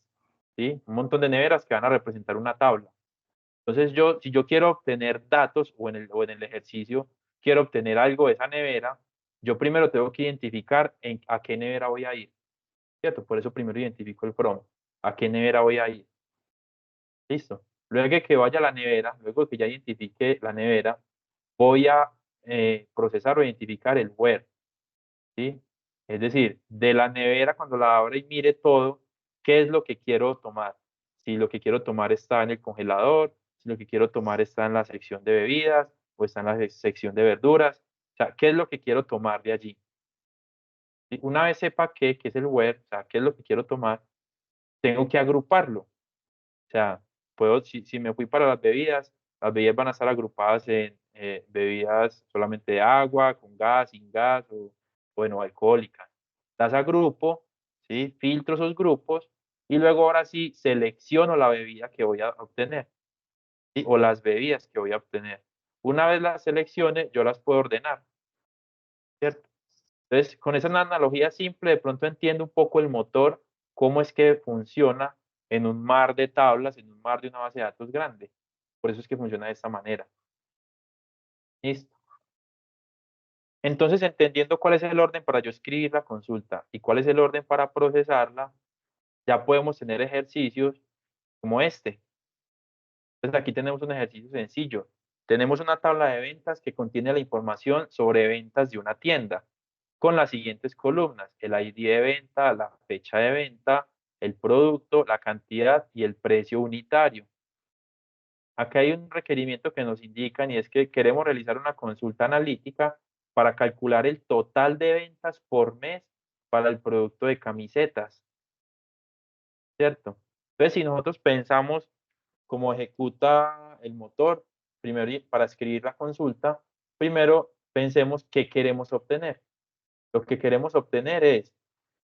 ¿sí? Un montón de neveras que van a representar una tabla. Entonces si yo quiero obtener datos o en el ejercicio, quiero obtener algo de esa nevera, yo primero tengo que identificar a qué nevera voy a ir, ¿cierto? Por eso primero identifico el from, a qué nevera voy a ir. Listo. Luego que vaya a la nevera, luego que ya identifique la nevera, voy a procesar o identificar el where, ¿sí? Es decir, de la nevera cuando la abra y mire todo, ¿qué es lo que quiero tomar? Si lo que quiero tomar está en el congelador, si lo que quiero tomar está en la sección de bebidas o está en la sección de verduras, o sea, ¿qué es lo que quiero tomar de allí? Y una vez sepa qué es el where, o sea, qué es lo que quiero tomar, tengo que agruparlo. O sea, si me fui para las bebidas van a estar agrupadas en bebidas solamente de agua, con gas, sin gas, o bueno, alcohólicas. Las agrupo, ¿sí? Filtro esos grupos y luego ahora sí selecciono la bebida que voy a obtener, ¿sí? O las bebidas que voy a obtener. Una vez las seleccione, yo las puedo ordenar, ¿cierto? Entonces, con esa analogía simple, de pronto entiendo un poco el motor, cómo es que funciona en un mar de tablas, en un mar de una base de datos grande. Por eso es que funciona de esta manera. Listo. Entonces, entendiendo cuál es el orden para yo escribir la consulta y cuál es el orden para procesarla, ya podemos tener ejercicios como este. Entonces, aquí tenemos un ejercicio sencillo. Tenemos una tabla de ventas que contiene la información sobre ventas de una tienda, con las siguientes columnas: el ID de venta, la fecha de venta, el producto, la cantidad y el precio unitario. Acá hay un requerimiento que nos indican y es que queremos realizar una consulta analítica para calcular el total de ventas por mes para el producto de camisetas, ¿cierto? Entonces, si nosotros pensamos cómo ejecuta el motor, primero para escribir la consulta, primero pensemos qué queremos obtener. Lo que queremos obtener es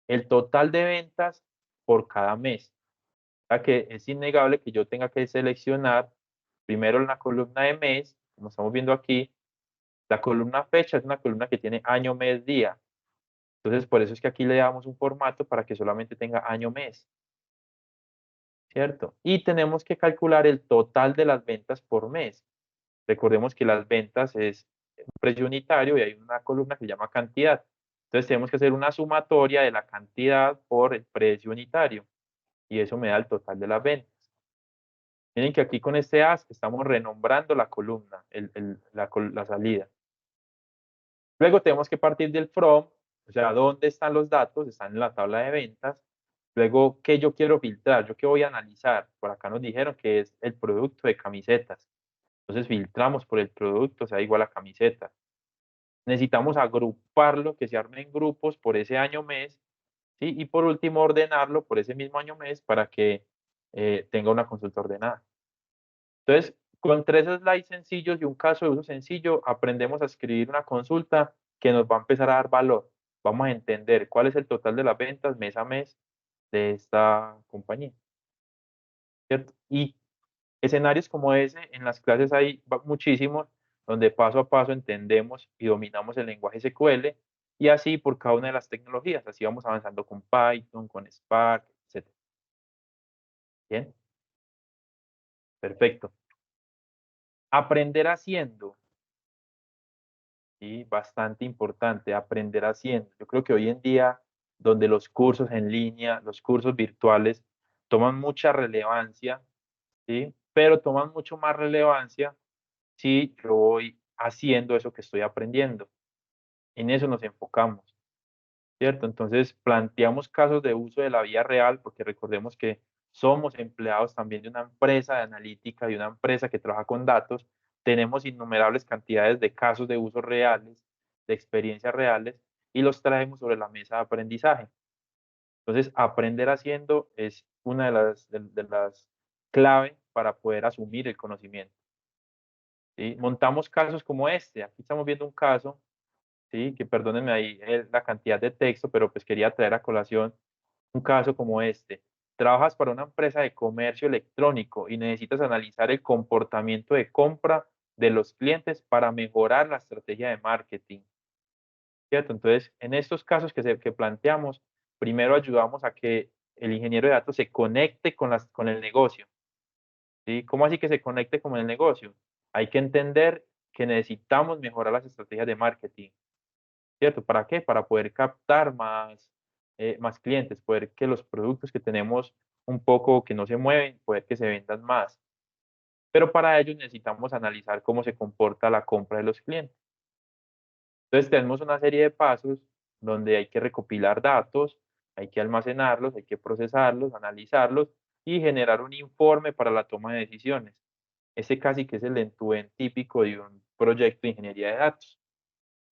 el total de ventas por cada mes. O sea que es innegable que yo tenga que seleccionar primero en la columna de mes, como estamos viendo aquí, la columna fecha es una columna que tiene año, mes, día. Entonces, por eso es que aquí le damos un formato para que solamente tenga año, mes, ¿cierto? Y tenemos que calcular el total de las ventas por mes. Recordemos que las ventas es un precio unitario y hay una columna que se llama cantidad. Entonces, tenemos que hacer una sumatoria de la cantidad por el precio unitario y eso me da el total de las ventas. Miren que aquí con este as estamos renombrando la columna, la salida. Luego tenemos que partir del from, o sea, ¿dónde están los datos? Están en la tabla de ventas. Luego, ¿qué yo quiero filtrar? ¿Yo qué voy a analizar? Por acá nos dijeron que es el producto de camisetas. Entonces filtramos por el producto, o sea, igual a camisetas. Necesitamos agruparlo, que se arme en grupos por ese año mes, ¿sí? Y por último, ordenarlo por ese mismo año mes para que tenga una consulta ordenada. Entonces, con 3 slides sencillos y un caso de uso sencillo, aprendemos a escribir una consulta que nos va a empezar a dar valor. Vamos a entender cuál es el total de las ventas mes a mes de esta compañía, ¿cierto? Y escenarios como ese, en las clases hay muchísimos, donde paso a paso entendemos y dominamos el lenguaje SQL, y así por cada una de las tecnologías. Así vamos avanzando con Python, con Spark, etc. Bien, perfecto. Aprender haciendo. Sí, bastante importante, aprender haciendo. Yo creo que hoy en día, donde los cursos en línea, los cursos virtuales toman mucha relevancia, ¿sí? Pero toman mucho más relevancia si yo voy haciendo eso que estoy aprendiendo. En eso nos enfocamos, ¿cierto? Entonces, planteamos casos de uso de la vida real, porque recordemos que somos empleados también de una empresa de analítica, de una empresa que trabaja con datos. Tenemos innumerables cantidades de casos de uso reales, de experiencias reales, y los traemos sobre la mesa de aprendizaje. Entonces, aprender haciendo es una de las clave para poder asumir el conocimiento, ¿sí? Montamos casos como este. Aquí estamos viendo un caso, ¿sí? Que perdónenme ahí la cantidad de texto, pero pues quería traer a colación un caso como este. Trabajas para una empresa de comercio electrónico y necesitas analizar el comportamiento de compra de los clientes para mejorar la estrategia de marketing, ¿cierto? Entonces, en estos casos que planteamos, primero ayudamos a que el ingeniero de datos se conecte con el negocio, ¿sí? ¿Cómo así que se conecte con el negocio? Hay que entender que necesitamos mejorar las estrategias de marketing, ¿cierto? ¿Para qué? Para poder captar más clientes, poder que los productos que tenemos un poco que no se mueven, poder que se vendan más. Pero para ello necesitamos analizar cómo se comporta la compra de los clientes. Entonces tenemos una serie de pasos donde hay que recopilar datos, hay que almacenarlos, hay que procesarlos, analizarlos y generar un informe para la toma de decisiones. Ese casi que es el end-to-end típico de un proyecto de ingeniería de datos,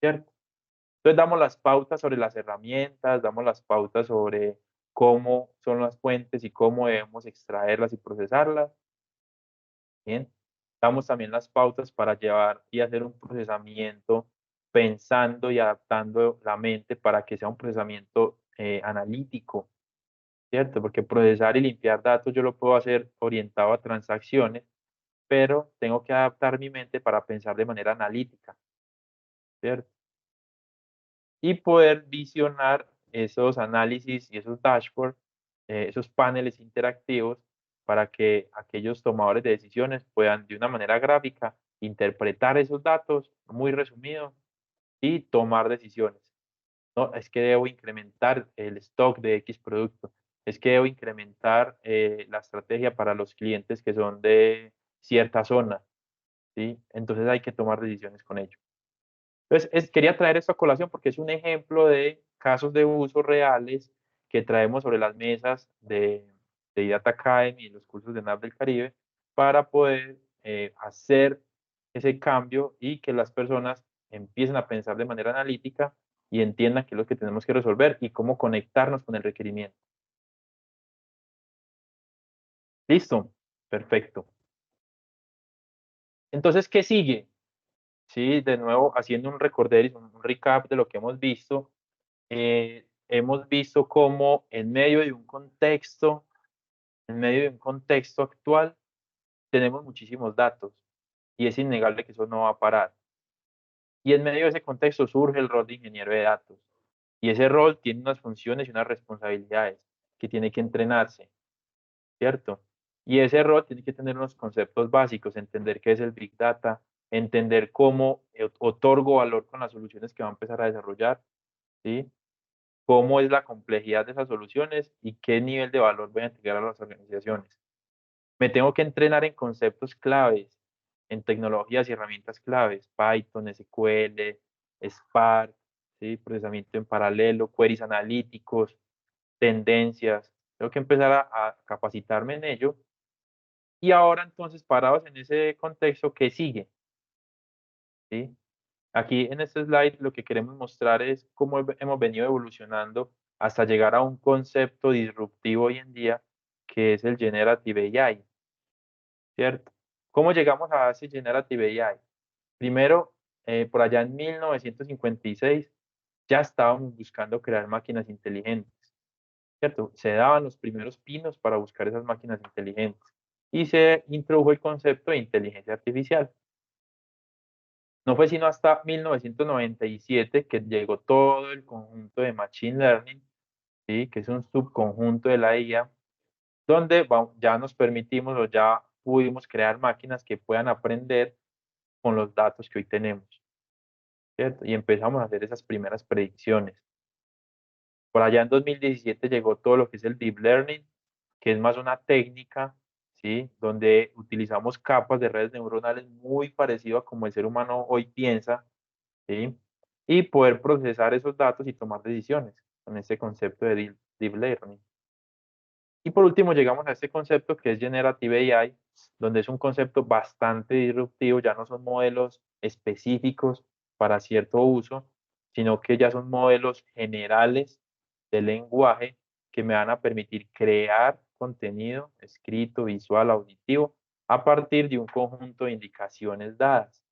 ¿cierto? Entonces damos las pautas sobre las herramientas, damos las pautas sobre cómo son las fuentes y cómo debemos extraerlas y procesarlas. Bien, damos también las pautas para llevar y hacer un procesamiento pensando y adaptando la mente para que sea un procesamiento analítico, ¿cierto? Porque procesar y limpiar datos yo lo puedo hacer orientado a transacciones, pero tengo que adaptar mi mente para pensar de manera analítica, ¿cierto? Y poder visionar esos análisis y esos dashboards, esos paneles interactivos para que aquellos tomadores de decisiones puedan de una manera gráfica interpretar esos datos, muy resumido, y tomar decisiones. No, es que debo incrementar el stock de X producto, es que debo incrementar la estrategia para los clientes que son de cierta zona, ¿sí? Entonces hay que tomar decisiones con ello. Entonces, quería traer esto a colación porque es un ejemplo de casos de uso reales que traemos sobre las mesas de IDATA Academy y los cursos de NAP del Caribe para poder hacer ese cambio y que las personas empiecen a pensar de manera analítica y entiendan qué es lo que tenemos que resolver y cómo conectarnos con el requerimiento. ¿Listo? Perfecto. Entonces, ¿qué sigue? Sí, de nuevo, haciendo un recorderis, un recap de lo que hemos visto cómo en medio de un contexto actual, tenemos muchísimos datos y es innegable que eso no va a parar. Y en medio de ese contexto surge el rol de ingeniero de datos. Y ese rol tiene unas funciones y unas responsabilidades que tiene que entrenarse, ¿cierto? Y ese rol tiene que tener unos conceptos básicos, entender qué es el Big Data, entender cómo otorgo valor con las soluciones que va a empezar a desarrollar, ¿sí? Cómo es la complejidad de esas soluciones y qué nivel de valor voy a entregar a las organizaciones. Me tengo que entrenar en conceptos claves, en tecnologías y herramientas claves, Python, SQL, Spark, ¿sí? Procesamiento en paralelo, queries analíticos, tendencias. Tengo que empezar a capacitarme en ello. Y ahora entonces, parados en ese contexto, ¿qué sigue? ¿Sí? Aquí en este slide lo que queremos mostrar es cómo hemos venido evolucionando hasta llegar a un concepto disruptivo hoy en día, que es el Generative AI, ¿cierto? ¿Cómo llegamos a ese Generative AI? Primero, por allá en 1956, ya estábamos buscando crear máquinas inteligentes, ¿cierto? Se daban los primeros pinos para buscar esas máquinas inteligentes y se introdujo el concepto de inteligencia artificial. No fue sino hasta 1997 que llegó todo el conjunto de Machine Learning, ¿sí? Que es un subconjunto de la IA, donde ya nos permitimos o ya pudimos crear máquinas que puedan aprender con los datos que hoy tenemos, ¿cierto? Y empezamos a hacer esas primeras predicciones. Por allá en 2017 llegó todo lo que es el Deep Learning, que es más una técnica, ¿sí? Donde utilizamos capas de redes neuronales muy parecido a como el ser humano hoy piensa, ¿sí? Y poder procesar esos datos y tomar decisiones con este concepto de Deep Learning. Y por último llegamos a este concepto que es Generative AI, donde es un concepto bastante disruptivo, ya no son modelos específicos para cierto uso, sino que ya son modelos generales de lenguaje que me van a permitir crear contenido escrito, visual, auditivo, a partir de un conjunto de indicaciones dadas,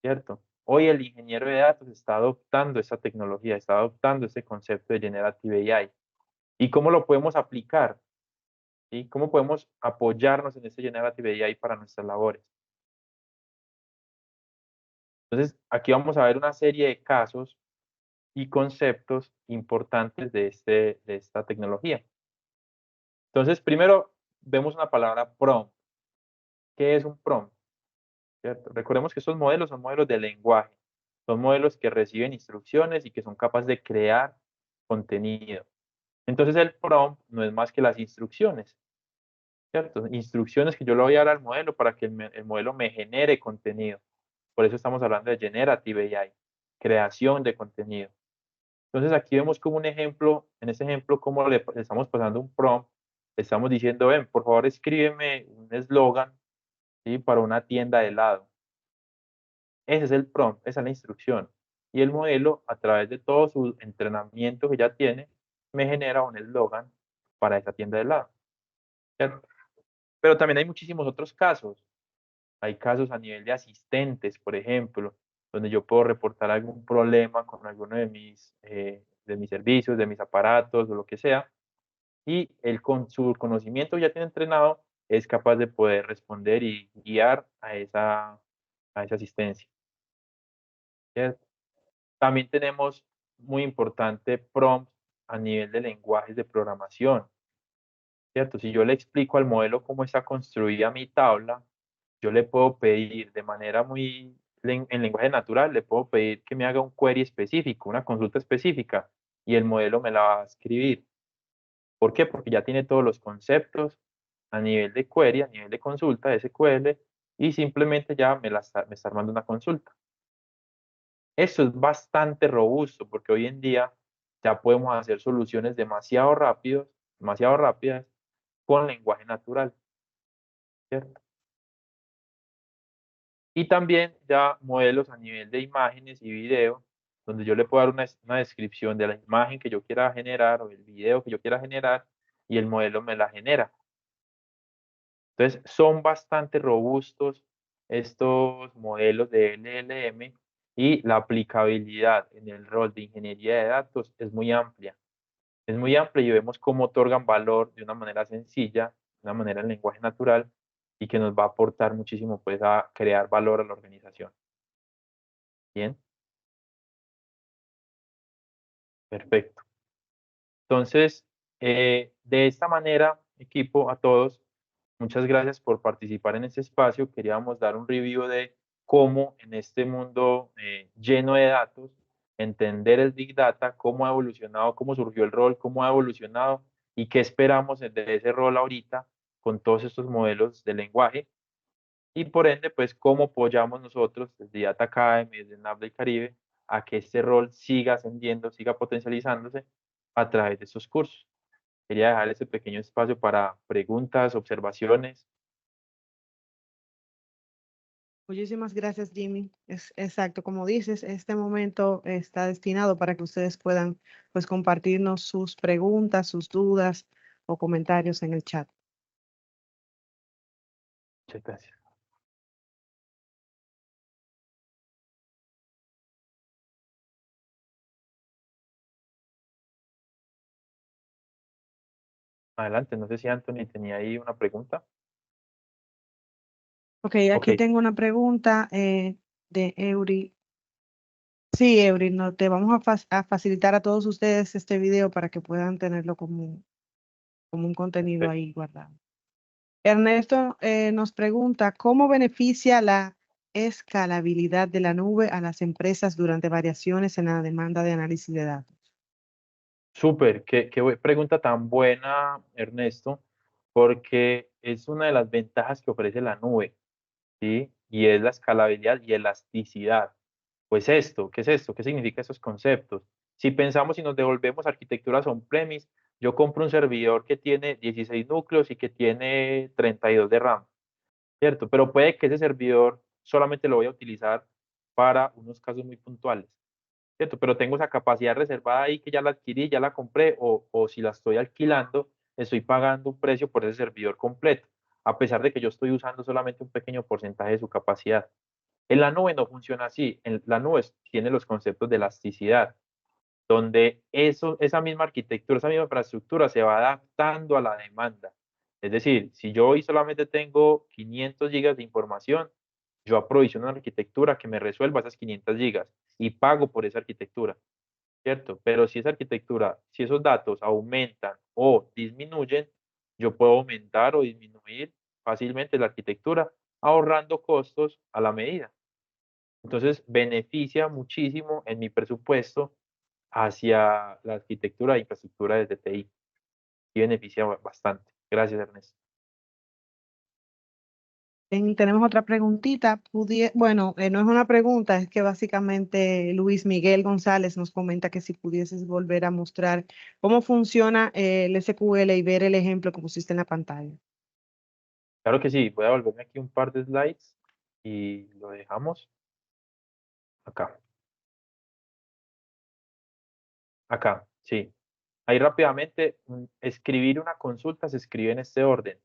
¿cierto? Hoy el ingeniero de datos está adoptando esta tecnología, está adoptando este concepto de Generative AI. ¿Y cómo lo podemos aplicar? ¿Sí? ¿Cómo podemos apoyarnos en este Generative AI para nuestras labores? Entonces, aquí vamos a ver una serie de casos y conceptos importantes de esta tecnología. Entonces, primero vemos una palabra prompt. ¿Qué es un prompt? ¿Cierto? Recordemos que estos modelos son modelos de lenguaje. Son modelos que reciben instrucciones y que son capaces de crear contenido. Entonces, el prompt no es más que las instrucciones, ¿cierto? Instrucciones que yo le voy a dar al modelo para que el modelo me genere contenido. Por eso estamos hablando de Generative AI. creación de contenido. Entonces aquí vemos como un ejemplo, en este ejemplo, cómo le estamos pasando un prompt, le estamos diciendo, ven, por favor escríbeme un eslogan, ¿sí? Para una tienda de helado. Ese es el prompt, esa es la instrucción. Y el modelo, a través de todo su entrenamiento que ya tiene, me genera un eslogan para esa tienda de helado, ¿cierto? Pero también hay muchísimos otros casos. Hay casos a nivel de asistentes, por ejemplo, donde yo puedo reportar algún problema con alguno de mis servicios, de mis aparatos o lo que sea, y él con su conocimiento ya tiene entrenado, es capaz de poder responder y guiar a esa asistencia, ¿cierto? También tenemos muy importante prompts a nivel de lenguajes de programación, ¿cierto? Si yo le explico al modelo cómo está construida mi tabla, yo le puedo pedir de manera en lenguaje natural, le puedo pedir que me haga un query específico, una consulta específica, y el modelo me la va a escribir. ¿Por qué? Porque ya tiene todos los conceptos a nivel de query, a nivel de consulta, de SQL, y simplemente ya me está armando una consulta. Eso es bastante robusto porque hoy en día ya podemos hacer soluciones demasiado rápidas con lenguaje natural, ¿cierto? Y también ya modelos a nivel de imágenes y video, donde yo le puedo dar una descripción de la imagen que yo quiera generar o el video que yo quiera generar y el modelo me la genera. Entonces, son bastante robustos estos modelos de LLM y la aplicabilidad en el rol de ingeniería de datos es muy amplia. Es muy amplia y vemos cómo otorgan valor de una manera sencilla, de una manera en lenguaje natural y que nos va a aportar muchísimo pues a crear valor a la organización. Bien, perfecto. Entonces, de esta manera, equipo, a todos, muchas gracias por participar en este espacio. Queríamos dar un review de cómo en este mundo lleno de datos, entender el Big Data, cómo ha evolucionado, cómo surgió el rol, cómo ha evolucionado y qué esperamos de ese rol ahorita con todos estos modelos de lenguaje. Y por ende, pues, cómo apoyamos nosotros desde Data Academy, desde NAP del Caribe, a que este rol siga ascendiendo, siga potencializándose a través de estos cursos. Quería dejar ese pequeño espacio para preguntas, observaciones. Muchísimas gracias, Jimmy. Es exacto, como dices, este momento está destinado para que ustedes puedan pues compartirnos sus preguntas, sus dudas o comentarios en el chat. Muchas gracias. Adelante, no sé si Anthony tenía ahí una pregunta. Ok, Ok, aquí tengo una pregunta de Eury. Sí, Eury, no, te vamos a facilitar a todos ustedes este video para que puedan tenerlo como un contenido perfecto. ahí guardado. Ernesto nos pregunta, ¿cómo beneficia la escalabilidad de la nube a las empresas durante variaciones en la demanda de análisis de datos? Súper, pregunta tan buena, Ernesto, porque es una de las ventajas que ofrece la nube, ¿sí? Y es la escalabilidad y elasticidad. Pues esto, ¿qué es esto? ¿Qué significan esos conceptos? Si pensamos y nos devolvemos a arquitecturas on-premise, yo compro un servidor que tiene 16 núcleos y que tiene 32 de RAM, ¿cierto? Pero puede que ese servidor solamente lo voy a utilizar para unos casos muy puntuales, ¿cierto? Pero tengo esa capacidad reservada ahí que ya la adquirí, ya la compré, o si la estoy alquilando, estoy pagando un precio por ese servidor completo, a pesar de que yo estoy usando solamente un pequeño porcentaje de su capacidad. En la nube no funciona así. En la nube tiene los conceptos de elasticidad, donde esa misma arquitectura, esa misma infraestructura se va adaptando a la demanda. Es decir, si yo hoy solamente tengo 500 gigas de información, yo aprovisiono una arquitectura que me resuelva esas 500 gigas y pago por esa arquitectura, ¿cierto? Pero si esa arquitectura, si esos datos aumentan o disminuyen, yo puedo aumentar o disminuir fácilmente la arquitectura, ahorrando costos a la medida. Entonces, beneficia muchísimo en mi presupuesto hacia la arquitectura e infraestructura desde TI. Y beneficia bastante. Gracias, Ernesto. Tenemos otra preguntita. Bueno, no es una pregunta, es que básicamente Luis Miguel González nos comenta que si pudieses volver a mostrar cómo funciona el SQL y ver el ejemplo que pusiste en la pantalla. Claro que sí, voy a volverme aquí un par de slides y lo dejamos acá. Acá, sí. Ahí rápidamente, escribir una consulta se escribe en este orden.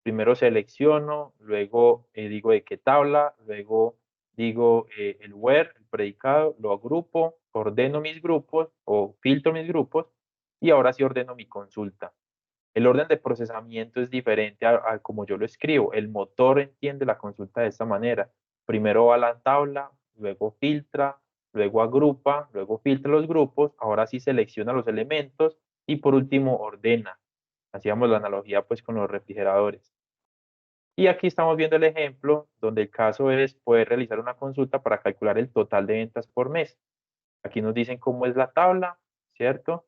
Primero selecciono, luego digo de qué tabla, luego digo el where, el predicado, lo agrupo, ordeno mis grupos o filtro mis grupos y ahora sí ordeno mi consulta. El orden de procesamiento es diferente a como yo lo escribo. El motor entiende la consulta de esta manera. Primero va a la tabla, luego filtra, luego agrupa, luego filtra los grupos, ahora sí selecciona los elementos y por último ordena. Hacíamos la analogía pues con los refrigeradores. Y aquí estamos viendo el ejemplo donde el caso es poder realizar una consulta para calcular el total de ventas por mes. Aquí nos dicen cómo es la tabla, ¿cierto?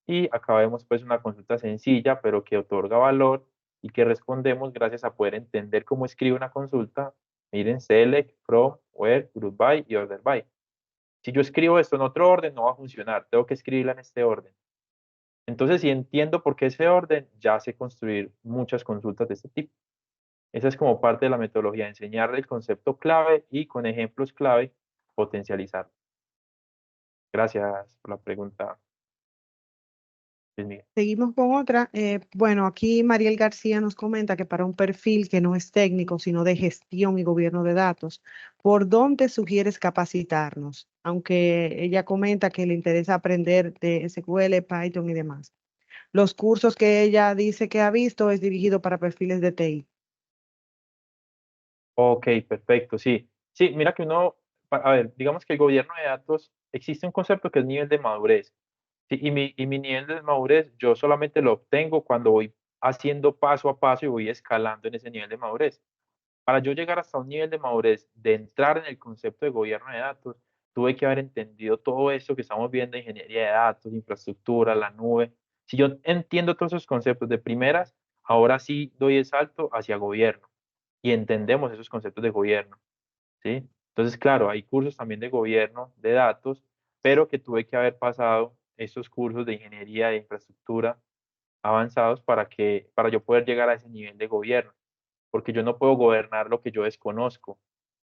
Y acá vemos pues una consulta sencilla, pero que otorga valor y que respondemos gracias a poder entender cómo escribe una consulta. Miren, select, from, where, group by y order by. Si yo escribo esto en otro orden, no va a funcionar. Tengo que escribirla en este orden. Entonces, si entiendo por qué ese orden, ya sé construir muchas consultas de este tipo. Esa es como parte de la metodología, enseñarle el concepto clave y con ejemplos clave potencializar. Gracias por la pregunta, Luis Miguel. Seguimos con otra. Bueno, aquí Mariel García nos comenta que para un perfil que no es técnico, sino de gestión y gobierno de datos, ¿por dónde sugieres capacitarnos? Aunque ella comenta que le interesa aprender de SQL, Python y demás. Los cursos que ella dice que ha visto es dirigido para perfiles de TI. Ok, perfecto, sí. Sí, mira que uno, a ver, digamos que el gobierno de datos, existe un concepto que es nivel de madurez. Sí, y mi nivel de madurez yo solamente lo obtengo cuando voy haciendo paso a paso y voy escalando en ese nivel de madurez. Para yo llegar hasta un nivel de madurez, de entrar en el concepto de gobierno de datos, tuve que haber entendido todo esto que estamos viendo, ingeniería de datos, infraestructura, la nube. Si yo entiendo todos esos conceptos de primeras, ahora sí doy el salto hacia gobierno y entendemos esos conceptos de gobierno, ¿sí? Entonces, claro, hay cursos también de gobierno de datos, pero que tuve que haber pasado estos cursos de ingeniería de infraestructura avanzados para yo poder llegar a ese nivel de gobierno, porque yo no puedo gobernar lo que yo desconozco,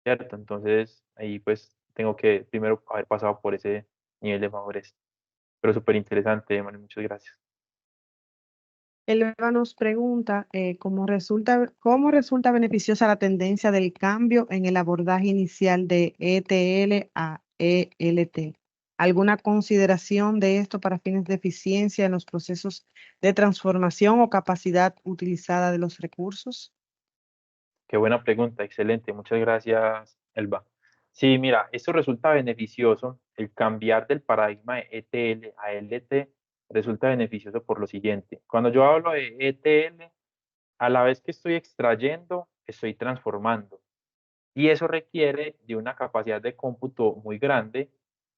¿cierto? Entonces, ahí pues tengo que primero haber pasado por ese nivel de madurez. Pero súper interesante, Manuel, muchas gracias. Elba nos pregunta cómo resulta beneficiosa la tendencia del cambio en el abordaje inicial de ETL a ELT. ¿Alguna consideración de esto para fines de eficiencia en los procesos de transformación o capacidad utilizada de los recursos? Qué buena pregunta, excelente, muchas gracias, Elba. Sí, mira, esto resulta beneficioso, el cambiar del paradigma de ETL a LT resulta beneficioso por lo siguiente. Cuando yo hablo de ETL, a la vez que estoy extrayendo, estoy transformando. Y eso requiere de una capacidad de cómputo muy grande,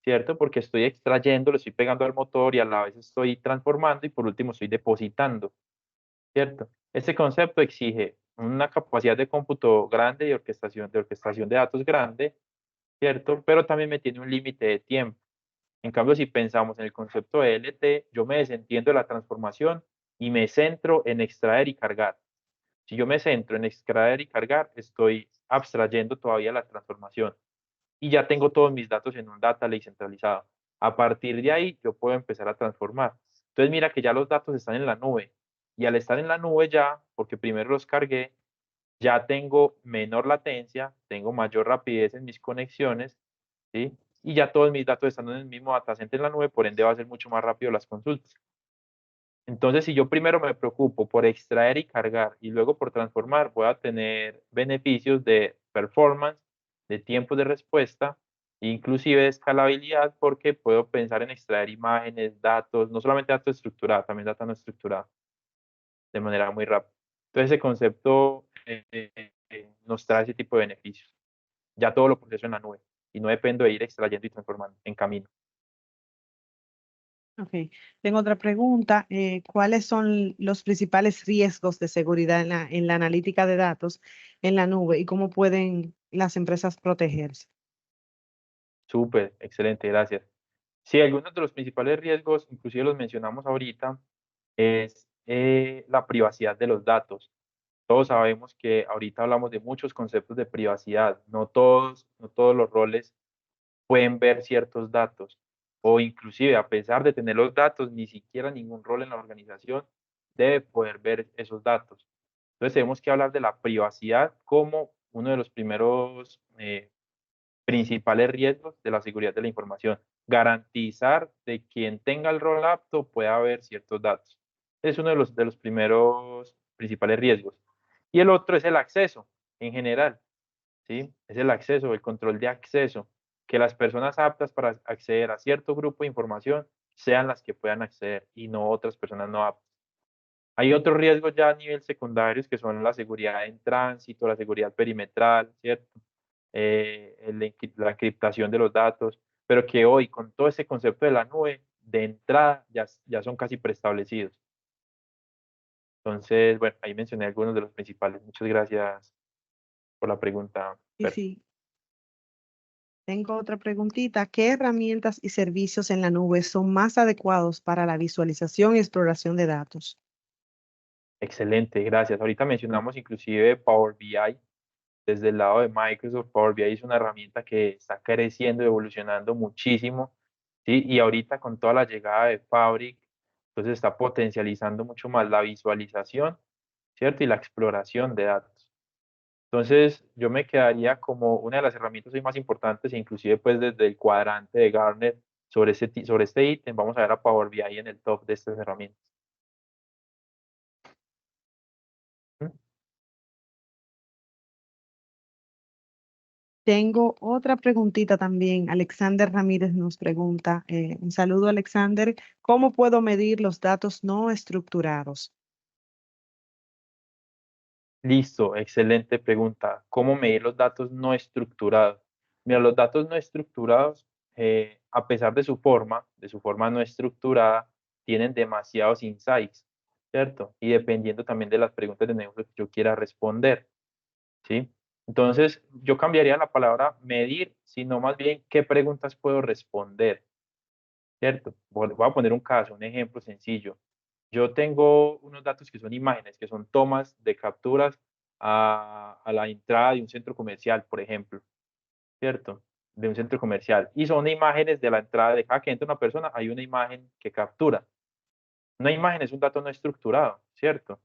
¿cierto? Porque estoy extrayendo, lo estoy pegando al motor y a la vez estoy transformando y por último estoy depositando. ¿Cierto? Este concepto exige una capacidad de cómputo grande y de orquestación de datos grande, ¿cierto? Pero también me tiene un límite de tiempo. En cambio, si pensamos en el concepto de LT, yo me desentiendo de la transformación y me centro en extraer y cargar. Si yo me centro en extraer y cargar, estoy abstrayendo todavía la transformación y ya tengo todos mis datos en un data lake centralizado. A partir de ahí, yo puedo empezar a transformar. Entonces, mira que ya los datos están en la nube. Y al estar en la nube ya, porque primero los cargué, ya tengo menor latencia, tengo mayor rapidez en mis conexiones, ¿sí? Y ya todos mis datos están en el mismo data center en la nube, por ende va a ser mucho más rápido las consultas. Entonces, si yo primero me preocupo por extraer y cargar y luego por transformar, voy a tener beneficios de performance, de tiempo de respuesta, inclusive de escalabilidad, porque puedo pensar en extraer imágenes, datos, no solamente datos estructurados, también datos no estructurados, de manera muy rápida. Entonces, ese concepto nos trae ese tipo de beneficios. Ya todo lo proceso en la nube y no dependo de ir extrayendo y transformando en camino. Ok, tengo otra pregunta. ¿Cuáles son los principales riesgos de seguridad en la analítica de datos en la nube y cómo pueden las empresas protegerse? Súper, excelente, gracias. Sí, algunos de los principales riesgos, inclusive los mencionamos ahorita, es la privacidad de los datos. Todos sabemos que ahorita hablamos de muchos conceptos de privacidad. No todos los roles pueden ver ciertos datos o inclusive a pesar de tener los datos, ni siquiera ningún rol en la organización debe poder ver esos datos. Entonces tenemos que hablar de la privacidad como uno de los primeros principales riesgos de la seguridad de la información. Garantizar de quien tenga el rol apto pueda ver ciertos datos. Es uno de los primeros principales riesgos. Y el otro es el acceso en general, ¿sí? Es el acceso, el control de acceso, que las personas aptas para acceder a cierto grupo de información sean las que puedan acceder y no otras personas no aptas. Hay otros riesgos ya a nivel secundarios que son la seguridad en tránsito, la seguridad perimetral, ¿cierto? La encriptación de los datos, pero que hoy con todo ese concepto de la nube, de entrada ya son casi preestablecidos. Entonces, bueno, ahí mencioné algunos de los principales. Muchas gracias por la pregunta, Y Fer. sí, tengo otra preguntita. ¿Qué herramientas y servicios en la nube son más adecuados para la visualización y exploración de datos? Excelente, gracias. Ahorita mencionamos inclusive Power BI. Desde el lado de Microsoft, Power BI es una herramienta que está creciendo y evolucionando muchísimo, ¿sí? Y ahorita con toda la llegada de Fabric, entonces está potencializando mucho más la visualización, ¿cierto? Y la exploración de datos. Entonces, yo me quedaría como una de las herramientas hoy más importantes, e inclusive pues desde el cuadrante de Gartner sobre este ítem, vamos a ver a Power BI en el top de estas herramientas. ¿Mm? Tengo otra preguntita también. Alexander Ramírez nos pregunta, un saludo Alexander, ¿cómo puedo medir los datos no estructurados? Listo, excelente pregunta. ¿Cómo medir los datos no estructurados? Mira, los datos no estructurados, a pesar de su forma no estructurada, tienen demasiados insights, ¿cierto? Y dependiendo también de las preguntas de negocio que yo quiera responder, ¿sí? Entonces, yo cambiaría la palabra medir, sino más bien qué preguntas puedo responder, ¿cierto? Voy a poner un caso, un ejemplo sencillo. Yo tengo unos datos que son imágenes, que son tomas de capturas a la entrada de un centro comercial, por ejemplo, ¿cierto? De un centro comercial. Y son imágenes de la entrada de cada que entra una persona, hay una imagen que captura. Una imagen es un dato no estructurado, ¿cierto?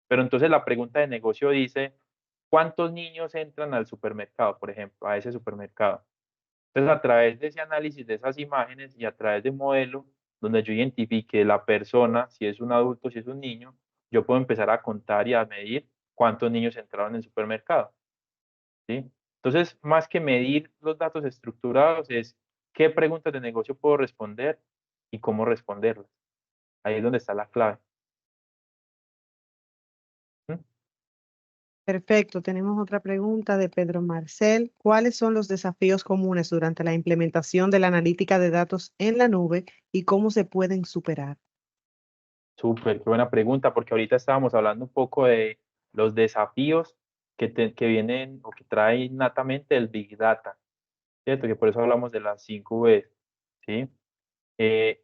Pero entonces la pregunta de negocio dice, ¿cuántos niños entran al supermercado, por ejemplo, a ese supermercado? Entonces, a través de ese análisis de esas imágenes y a través de un modelo donde yo identifique la persona, si es un adulto, si es un niño, yo puedo empezar a contar y a medir cuántos niños entraron en el supermercado, ¿sí? Entonces, más que medir los datos estructurados, es qué preguntas de negocio puedo responder y cómo responderlas. Ahí es donde está la clave. ¿Mm? Perfecto, tenemos otra pregunta de Pedro Marcel. ¿Cuáles son los desafíos comunes durante la implementación de la analítica de datos en la nube y cómo se pueden superar? Súper, qué buena pregunta, porque ahorita estábamos hablando un poco de los desafíos que vienen o que trae innatamente el Big Data. ¿Cierto? Que por eso hablamos de las 5 Vs, ¿sí?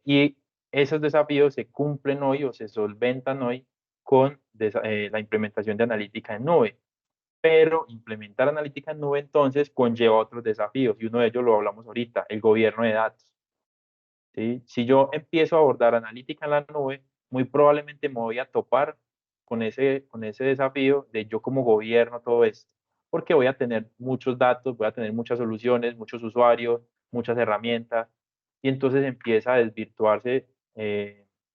Y esos desafíos se cumplen hoy o se solventan hoy con la implementación de analítica en nube. Pero implementar analítica en nube entonces conlleva otros desafíos y uno de ellos lo hablamos ahorita, el gobierno de datos, ¿sí? Si yo empiezo a abordar analítica en la nube, muy probablemente me voy a topar con ese desafío de yo como gobierno todo esto, porque voy a tener muchos datos, voy a tener muchas soluciones, muchos usuarios, muchas herramientas, y entonces empieza a desvirtuarse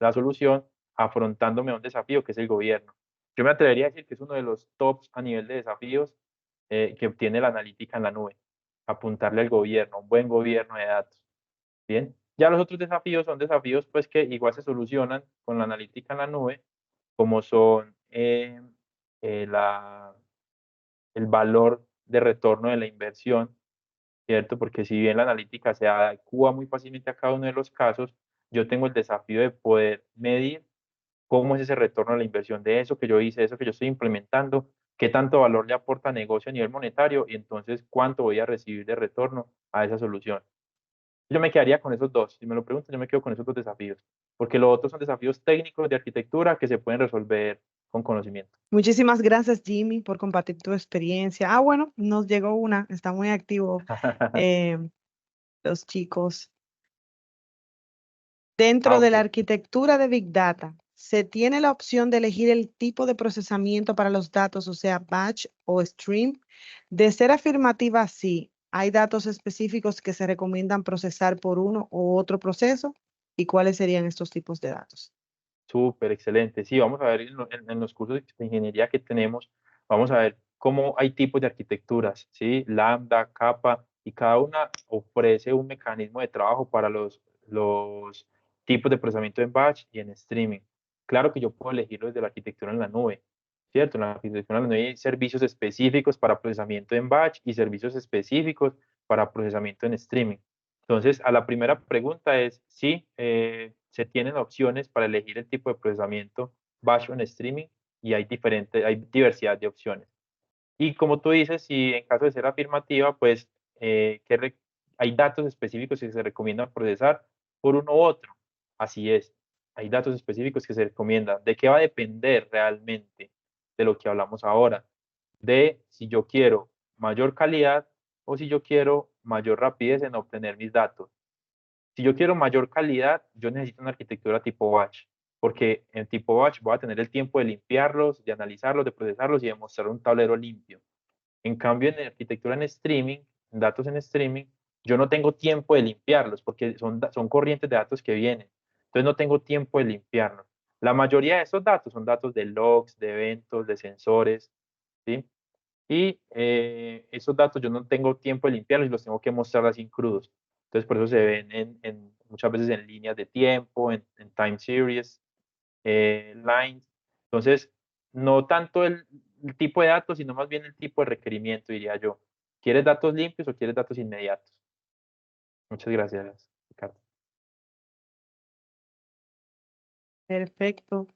la solución afrontándome a un desafío que es el gobierno. Yo me atrevería a decir que es uno de los tops a nivel de desafíos que obtiene la analítica en la nube, apuntarle al gobierno, un buen gobierno de datos. Bien, ya los otros desafíos son desafíos pues que igual se solucionan con la analítica en la nube, como son el valor de retorno de la inversión, ¿cierto? Porque si bien la analítica se adecua muy fácilmente a cada uno de los casos, yo tengo el desafío de poder medir cómo es ese retorno a la inversión de eso que yo hice, eso que yo estoy implementando, qué tanto valor le aporta a negocio a nivel monetario y entonces cuánto voy a recibir de retorno a esa solución. Yo me quedaría con esos dos. Si me lo preguntan, yo me quedo con esos dos desafíos, porque los otros son desafíos técnicos de arquitectura que se pueden resolver con conocimiento. Muchísimas gracias, Jimmy, por compartir tu experiencia. Bueno, nos llegó una, está muy activo eh, los chicos. Dentro de la Ok, arquitectura de Big Data, se tiene la opción de elegir el tipo de procesamiento para los datos, o sea, batch o stream. De ser afirmativa, sí. Hay datos específicos que se recomiendan procesar por uno u otro proceso. ¿Y cuáles serían estos tipos de datos? súper excelente. Sí, vamos a ver en los cursos de ingeniería que tenemos, vamos a ver cómo hay tipos de arquitecturas, ¿sí? Lambda, capa, y cada una ofrece un mecanismo de trabajo para los tipos de procesamiento en batch y en streaming. Claro que yo puedo elegirlo desde la arquitectura en la nube, ¿cierto? En la arquitectura en la nube hay servicios específicos para procesamiento en batch y servicios específicos para procesamiento en streaming. Entonces, a la primera pregunta es, sí, se tienen opciones para elegir el tipo de procesamiento batch o en streaming y hay diversidad de opciones. Y como tú dices, si en caso de ser afirmativa, pues hay datos específicos que se recomiendan procesar por uno u otro. Así es, hay datos específicos que se recomiendan. ¿De qué va a depender realmente de lo que hablamos ahora? De si yo quiero mayor calidad o si yo quiero mayor rapidez en obtener mis datos. Si yo quiero mayor calidad, yo necesito una arquitectura tipo batch, porque en tipo batch voy a tener el tiempo de limpiarlos, de analizarlos, de procesarlos y de mostrar un tablero limpio. En cambio, en arquitectura en streaming, en datos en streaming, yo no tengo tiempo de limpiarlos porque son corrientes de datos que vienen. Entonces no tengo tiempo de limpiarlos. La mayoría de esos datos son datos de logs, de eventos, de sensores, ¿sí? Y esos datos yo no tengo tiempo de limpiarlos y los tengo que mostrar así crudos. Entonces por eso se ven muchas veces en líneas de tiempo, en time series, lines. Entonces, no tanto el tipo de datos, sino más bien el tipo de requerimiento, diría yo. ¿Quieres datos limpios o quieres datos inmediatos? Muchas gracias, Ricardo. Perfecto.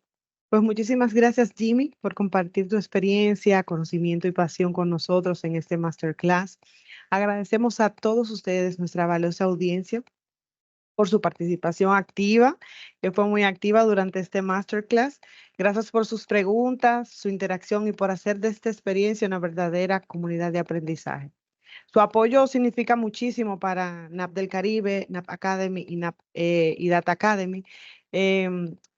Pues muchísimas gracias, Jimmy, por compartir tu experiencia, conocimiento y pasión con nosotros en este masterclass. Agradecemos a todos ustedes, nuestra valiosa audiencia, por su participación activa, que fue muy activa durante este masterclass. Gracias por sus preguntas, su interacción y por hacer de esta experiencia una verdadera comunidad de aprendizaje. Su apoyo significa muchísimo para NAP del Caribe, NAP Academy y Data Academy,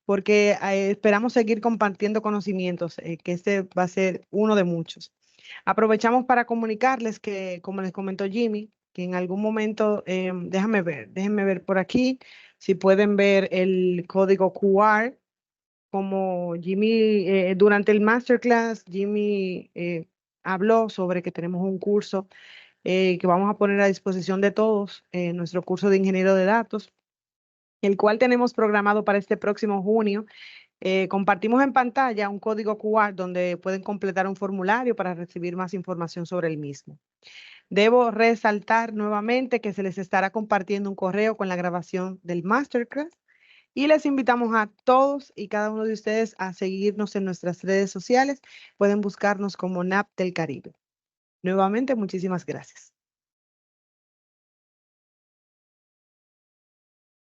porque esperamos seguir compartiendo conocimientos, que este va a ser uno de muchos. Aprovechamos para comunicarles que, como les comentó Jimmy, que en algún momento, déjenme ver por aquí, si pueden ver el código QR, como Jimmy, durante el masterclass, Jimmy habló sobre que tenemos un curso que vamos a poner a disposición de todos, nuestro curso de ingeniero de datos, el cual tenemos programado para este próximo junio. Compartimos en pantalla un código QR donde pueden completar un formulario para recibir más información sobre el mismo. Debo resaltar nuevamente que se les estará compartiendo un correo con la grabación del masterclass y les invitamos a todos y cada uno de ustedes a seguirnos en nuestras redes sociales. Pueden buscarnos como NAP del Caribe. Nuevamente, muchísimas gracias.